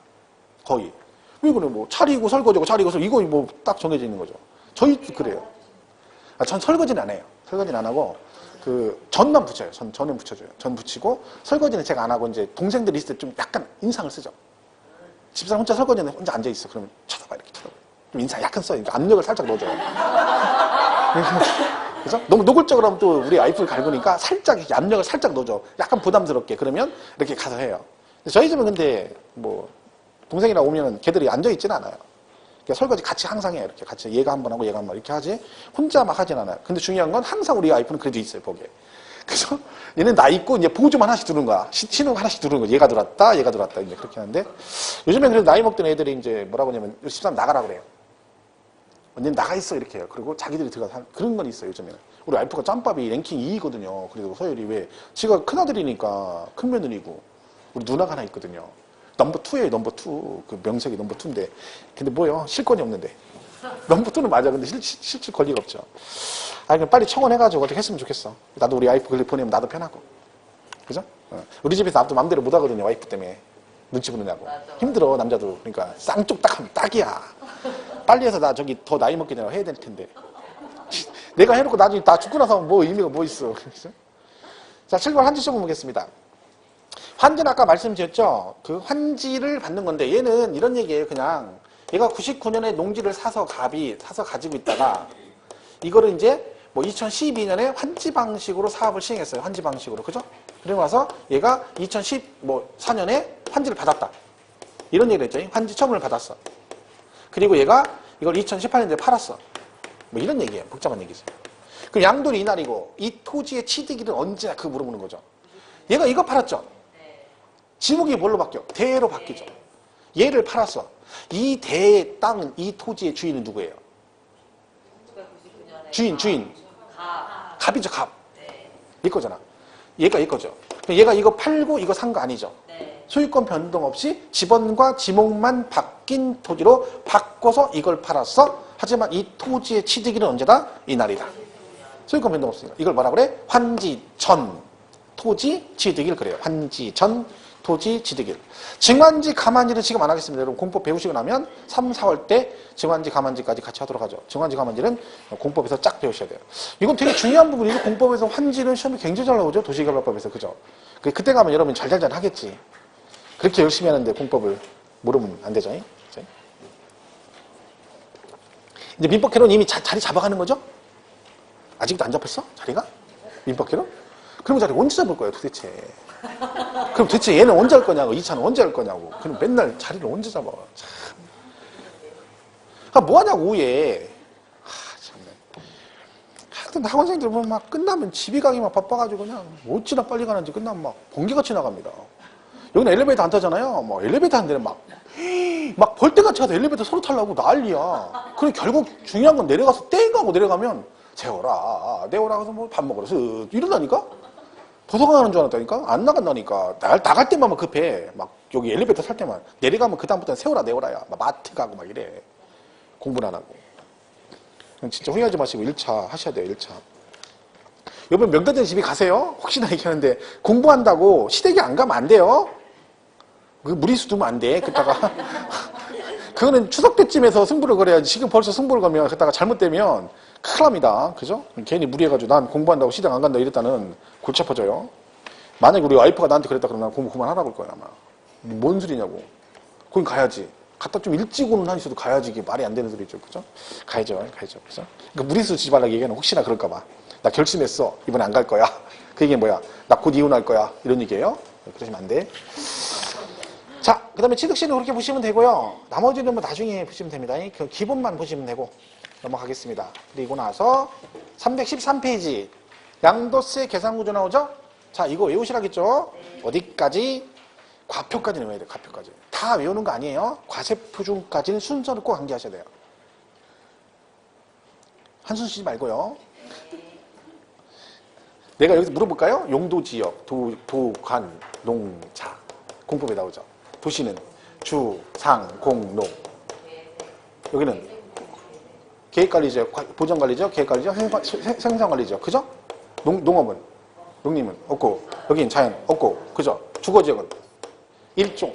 거의. 왜 그래? 뭐 차리고 설거지고 차리고 이거 뭐 딱 정해져 있는 거죠. 저희도 그래요. 전 설거지는 안 해요. 설거지는 안 하고 그 전만 붙여요. 전은 붙여줘요. 전 붙이고 설거지는 제가 안 하고 이제 동생들 있을 때 좀 약간 인상을 쓰죠. 집사람 혼자 설거지는 혼자 앉아 있어. 그러면 쳐다봐 이렇게 쳐다봐. 좀 인상 약간 써. 그러니까 압력을 살짝 넣어줘요. 그래서 너무 노골적으로 하면 또 우리 와이프를 갈구니까 살짝 이렇게 압력을 살짝 넣어줘. 약간 부담스럽게. 그러면 이렇게 가서 해요. 저희 집은 근데 뭐 동생이랑 오면은 걔들이 앉아 있지는 않아요. 그러니까 설거지 같이 항상 해요. 이렇게 같이 얘가 한 번 하고 얘가 한 번 이렇게 하지. 혼자 막 하진 않아요. 근데 중요한 건 항상 우리 와이프는 그래도 있어요, 보기에. 그래서 얘는 나 있고 이제 보조 좀 하나씩 두는 거야. 신호 하나씩 두는 거야. 얘가 들어왔다, 얘가 들어왔다. 이제 그렇게 하는데 요즘엔 그래도 나이 먹던 애들이 이제 뭐라고 하냐면 집사람 나가라 그래요. 언니는 나가 있어 이렇게 해요. 그리고 자기들이 들어가서 그런 건 있어요, 요즘에는. 우리 와이프가 짬밥이 랭킹 2위거든요. 그래도 서열이 왜? 지가 큰아들이니까 큰 며느리고 우리 누나가 하나 있거든요. 넘버 2예요, 넘버 2. 그 명색이 넘버 2인데. 근데 뭐요? 실권이 없는데. 넘버 2는 맞아. 근데 실질 권리가 없죠. 그냥 빨리 청원해가지고 어떻게 했으면 좋겠어. 나도 우리 와이프 글리 보내면 나도 편하고. 그죠? 우리 집에서 나도 맘대로 못 하거든요, 와이프 때문에. 눈치 보느냐고. 힘들어, 남자도. 그러니까 쌍쪽 딱 하면 딱이야. 빨리 해서 나 저기 더 나이 먹게 되나 해야 될 텐데. 내가 해놓고 나중에 나 죽고 나서 뭐 의미가 뭐 있어. 자, 7번 환지 시험 보겠습니다. 환지는 아까 말씀드렸죠? 그 환지를 받는 건데 얘는 이런 얘기예요. 그냥 얘가 99년에 농지를 사서 가지고 있다가 이거를 이제 뭐 2012년에 환지 방식으로 사업을 시행했어요. 환지 방식으로. 그죠? 그리고 와서 얘가 2014년에 환지를 받았다. 이런 얘기를 했죠. 환지 처분을 받았어. 그리고 얘가 이걸 2018년에 팔았어. 뭐 이런 얘기예요. 복잡한 얘기죠. 그럼 양돌이 이날이고 이 토지의 취득일은 언제냐 그거 물어보는 거죠. 얘가 이거 팔았죠. 지목이 뭘로 바뀌어? 대로 바뀌죠. 얘를 팔았어. 이 대의 땅은 이 토지의 주인은 누구예요? 1999년에 주인. 갑. 갑이죠, 갑. 네. 이 거잖아. 얘가 이 거죠. 얘가 이거 팔고 이거 산 거 아니죠. 네. 소유권 변동 없이 지번과 지목만 바뀐 토지로 바꿔서 이걸 팔았어. 하지만 이 토지의 취득일은 언제다? 이날이다. 소유권 변동 없으니까. 이걸 뭐라 그래? 환지 전 토지 취득일 그래요. 환지 전 토지 취득일. 증환지 감환지는 지금 안 하겠습니다. 여러분 공법 배우시고 나면 3, 4월 때 증환지 감환지까지 같이 하도록 하죠. 증환지 감환지는 공법에서 쫙 배우셔야 돼요. 이건 되게 중요한 부분이고 공법에서 환지는 시험이 굉장히 잘 나오죠. 도시개발법에서. 그죠? 그때 가면 여러분 잘 하겠지. 그렇게 열심히 하는데 공법을 모르면 안 되죠. 그죠? 이제 민법회로는 이미 자리 잡아가는 거죠? 아직도 안 잡혔어? 자리가? 민법회로? 그럼 자리 언제 잡을 거예요 도대체? 그럼 대체 얘는 언제 할 거냐고, 2차는 언제 할 거냐고. 그럼 맨날 자리를 언제 잡아. 참. 아, 뭐 하냐고, 오후에. 참네. 하여튼 학원생들 보면 막 끝나면 집에 가기 막 바빠가지고 그냥 어찌나 빨리 가는지 끝나면 막 번개같이 나갑니다. 여기는 엘리베이터 안 타잖아요. 뭐 엘리베이터 안 되는 막 벌떼같이 가서 엘리베이터 서로 타려고 난리야. 그럼 결국 중요한 건 내려가서 땡 하고 내려가면 세워라 내워라 해서 뭐 밥 먹으러 쓱 이러다니까? 도서관 가는 줄 알았다니까? 안 나간다니까. 나갈 때만 막 급해. 막 여기 엘리베이터 탈 때만. 내려가면 그다음부터는 세워라 내워라야. 막 마트 가고 막 이래. 공부는 안 하고. 진짜 후회하지 마시고 1차 하셔야 돼요. 1차. 여러분 명단된 집에 가세요. 혹시나 얘기하는데 공부한다고 시댁에 안 가면 안 돼요. 그 무리수 두면 안 돼. 그다가 그거는 추석 때쯤에서 승부를 걸어야지. 지금 벌써 승부를 걸면 그다가 잘못되면 큰일 납니다. 그죠? 괜히 무리해가지고 난 공부한다고 시댁 안 간다 이랬다는 골치 아파져요. 만약에 우리 와이프가 나한테 그랬다 그러면 난 공부 그만하라고 할 거야 아마. 뭔 소리냐고. 거긴 가야지. 갔다 좀 일찍 오는 한이 있어도 가야지. 이게 말이 안 되는 소리죠. 그죠? 가야죠. 그죠? 그러니까 무리수 지지 말라고 얘기하는 혹시나 그럴까봐. 나 결심했어. 이번에 안 갈 거야. 그 얘기는 뭐야? 나 곧 이혼할 거야. 이런 얘기예요. 그러시면 안 돼. 자, 그 다음에 취득시는 그렇게 보시면 되고요. 나머지는 뭐 나중에 보시면 됩니다. 그 기본만 보시면 되고 넘어가겠습니다. 그리고 나서 313페이지 양도세 계산구조 나오죠? 자, 이거 외우시라겠죠? 어디까지? 과표까지는 외워야 돼요. 과표까지. 다 외우는 거 아니에요. 과세표준까지는 순서를 꼭 암기하셔야 돼요. 한숨 쉬지 말고요. 내가 여기서 물어볼까요? 용도지역, 도관, 농자. 공법에 나오죠. 도시는 주, 상, 공, 농. 여기는 계획관리죠. 보전관리죠. 계획관리죠. 생산관리죠. 그죠? 농업은? 농림은? 없고. 여긴 자연? 없고. 그죠? 주거지역은? 일종.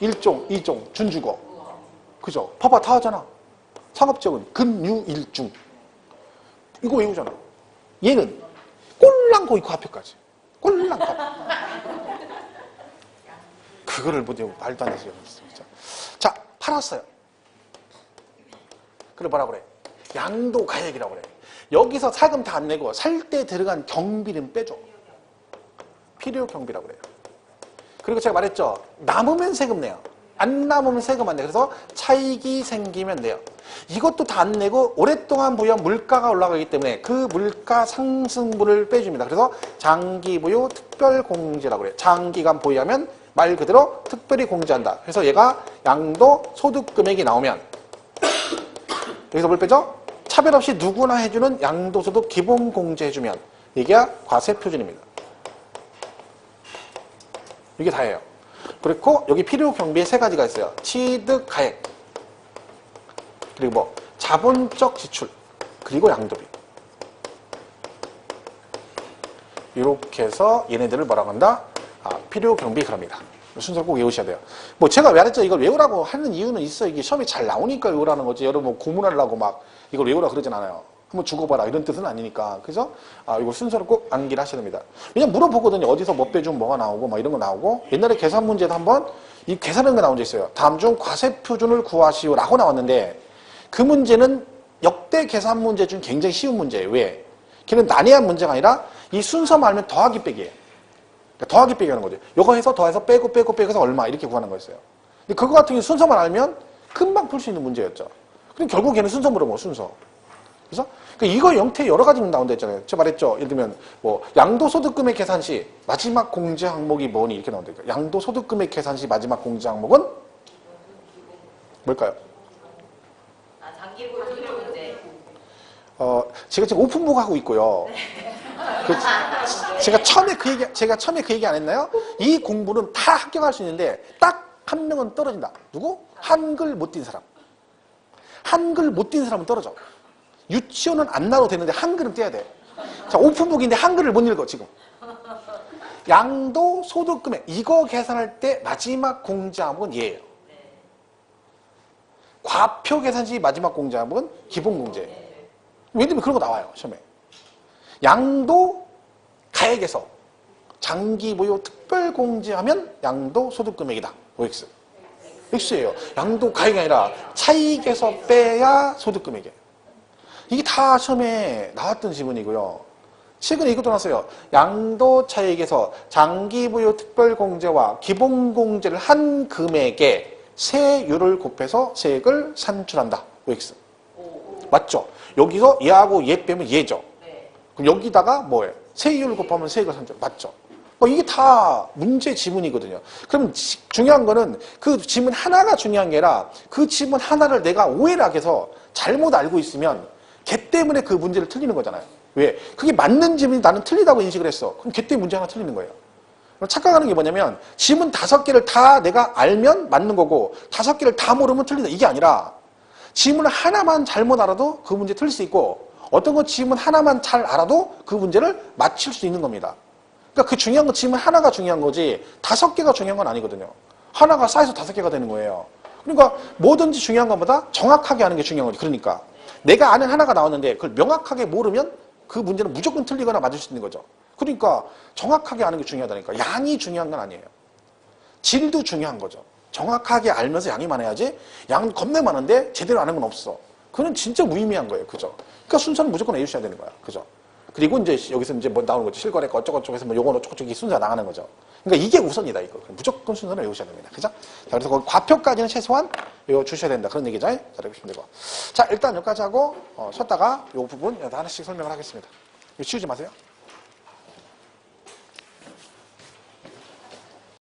일종, 이종, 준주거. 그죠? 봐봐, 다 하잖아. 상업적은 근유일중. 이거 외우잖아. 얘는 꼴랑고 있고 합표까지. 꼴랑고 합표. 그거를 못 외우고 말도 안 돼서 외웠어. 진짜. 자, 팔았어요. 그래 뭐라 그래? 양도가액이라고 그래. 여기서 사금 다 안 내고 살 때 들어간 경비는 빼줘. 필요 경비라고 그래요. 그리고 제가 말했죠. 남으면 세금 내요. 안 남으면 세금 안 내. 그래서 차익이 생기면 내요. 이것도 다 안 내고 오랫동안 보유한 물가가 올라가기 때문에 그 물가 상승분을 빼줍니다. 그래서 장기보유 특별공제라고 그래요. 장기간 보유하면 말 그대로 특별히 공제한다. 그래서 얘가 양도소득금액이 나오면 여기서 뭘 빼죠? 차별 없이 누구나 해주는 양도소득 기본공제 해주면 이게 과세표준입니다. 이게 다예요. 그리고 여기 필요경비에 세 가지가 있어요. 취득가액, 그리고 뭐 자본적 지출, 그리고 양도비. 이렇게 해서 얘네들을 뭐라고 한다? 필요경비 그럽니다. 순서를 꼭 외우셔야 돼요. 뭐 제가 왜 했죠? 이걸 외우라고 하는 이유는 있어요. 이게 시험이 잘 나오니까 외우라는 거지. 여러분 뭐 고문하려고 막 이걸 외우라 그러진 않아요. 한번 죽어봐라 이런 뜻은 아니니까. 그래서 이거 순서를 꼭 암기를 하셔야 됩니다. 왜냐면 물어보거든요. 어디서 뭐 빼주면 뭐가 나오고 막 이런 거 나오고. 옛날에 계산 문제도 한번 이 계산하는 게 나온 적 있어요. 다음 중 과세표준을 구하시오라고 나왔는데 그 문제는 역대 계산 문제 중 굉장히 쉬운 문제예요. 왜? 걔는 난해한 문제가 아니라 이 순서만 알면 더하기 빼기예요. 그러니까 더하기 빼기 하는 거죠. 요거 해서 더해서 빼고 해서 얼마 이렇게 구하는 거였어요. 근데 그거 같은 경우 순서만 알면 금방 풀 수 있는 문제였죠. 그럼 결국 걔는 순서 물어보고 순서. 그래서 그러니까 이거 형태 여러 가지 나온다 했잖아요. 제가 말했죠. 예를 들면 뭐 양도소득금액 계산 시 마지막 공제 항목이 뭐니 이렇게 나온다니까. 양도소득금액 계산 시 마지막 공제 항목은 뭘까요? 장기보유 특별공제. 제가 지금 오픈북 하고 있고요. 제가 처음에 그 얘기 안 했나요? 이 공부는 다 합격할 수 있는데 딱 한 명은 떨어진다. 누구? 한글 못 띈 사람. 한글 못 띈 사람은 떨어져. 유치원은 안 나와도 되는데 한글은 떼야 돼. 자, 오픈북인데 한글을 못 읽어 지금. 양도소득금액 이거 계산할 때 마지막 공제 항목은 얘예요. 과표 계산 시 마지막 공제 항목은 기본공제. 왜냐면 그런 거 나와요 시험에. 양도가액에서 장기보유 특별공제하면 양도소득금액이다. OX. X예요. 양도가액이 아니라 차익에서 빼야 소득금액이에요. 이게 다 시험에 나왔던 지문이고요. 최근에 이것도 나왔어요. 양도차익에서 장기보유 특별공제와 기본공제를 한 금액에 세율을 곱해서 세액을 산출한다. OX. 맞죠? 여기서 얘하고 얘 빼면 얘죠. 그럼 여기다가 뭐예요? 세율을 곱하면 세액을 산출. 맞죠? 이게 다 문제 지문이거든요. 그럼 중요한 거는 그 지문 하나가 중요한 게 아니라 그 지문 하나를 내가 오해를 하게 해서 잘못 알고 있으면 걔 때문에 그 문제를 틀리는 거잖아요. 왜? 그게 맞는 지문이 나는 틀리다고 인식을 했어. 그럼 걔 때문에 문제 하나 틀리는 거예요. 착각하는 게 뭐냐면 지문 5개를 다 내가 알면 맞는 거고 5개를 다 모르면 틀린다. 이게 아니라 지문 하나만 잘못 알아도 그 문제 틀릴 수 있고 어떤 건 지문 하나만 잘 알아도 그 문제를 맞힐 수 있는 겁니다. 그러니까 그 중요한 건 지문 하나가 중요한 거지 5개가 중요한 건 아니거든요. 하나가 쌓여서 5개가 되는 거예요. 그러니까 뭐든지 중요한 것보다 정확하게 하는 게 중요한 거지. 그러니까 내가 아는 하나가 나왔는데 그걸 명확하게 모르면 그 문제는 무조건 틀리거나 맞을 수 있는 거죠. 그러니까 정확하게 아는 게 중요하다니까. 양이 중요한 건 아니에요. 질도 중요한 거죠. 정확하게 알면서 양이 많아야지 양은 겁내 많은데 제대로 아는 건 없어. 그건 진짜 무의미한 거예요. 그죠? 그러니까 순서는 무조건 외우셔야 되는 거야. 그죠? 그리고 이제 여기서 이제 뭐 나오는 거죠. 실거래가 어쩌고저쩌고 해서 뭐 요거는 어쩌고저쩌고 순서가 나가는 거죠. 그러니까 이게 우선이다, 이거. 무조건 순서를 외우셔야 됩니다. 그죠? 자, 그래서 거기 과표까지는 최소한 외워주셔야 된다. 그런 얘기죠. 자, 이렇게 보시면 되고. 자, 일단 여기까지 하고, 쉬었다가 요 부분 하나씩 설명을 하겠습니다. 이거 치우지 마세요.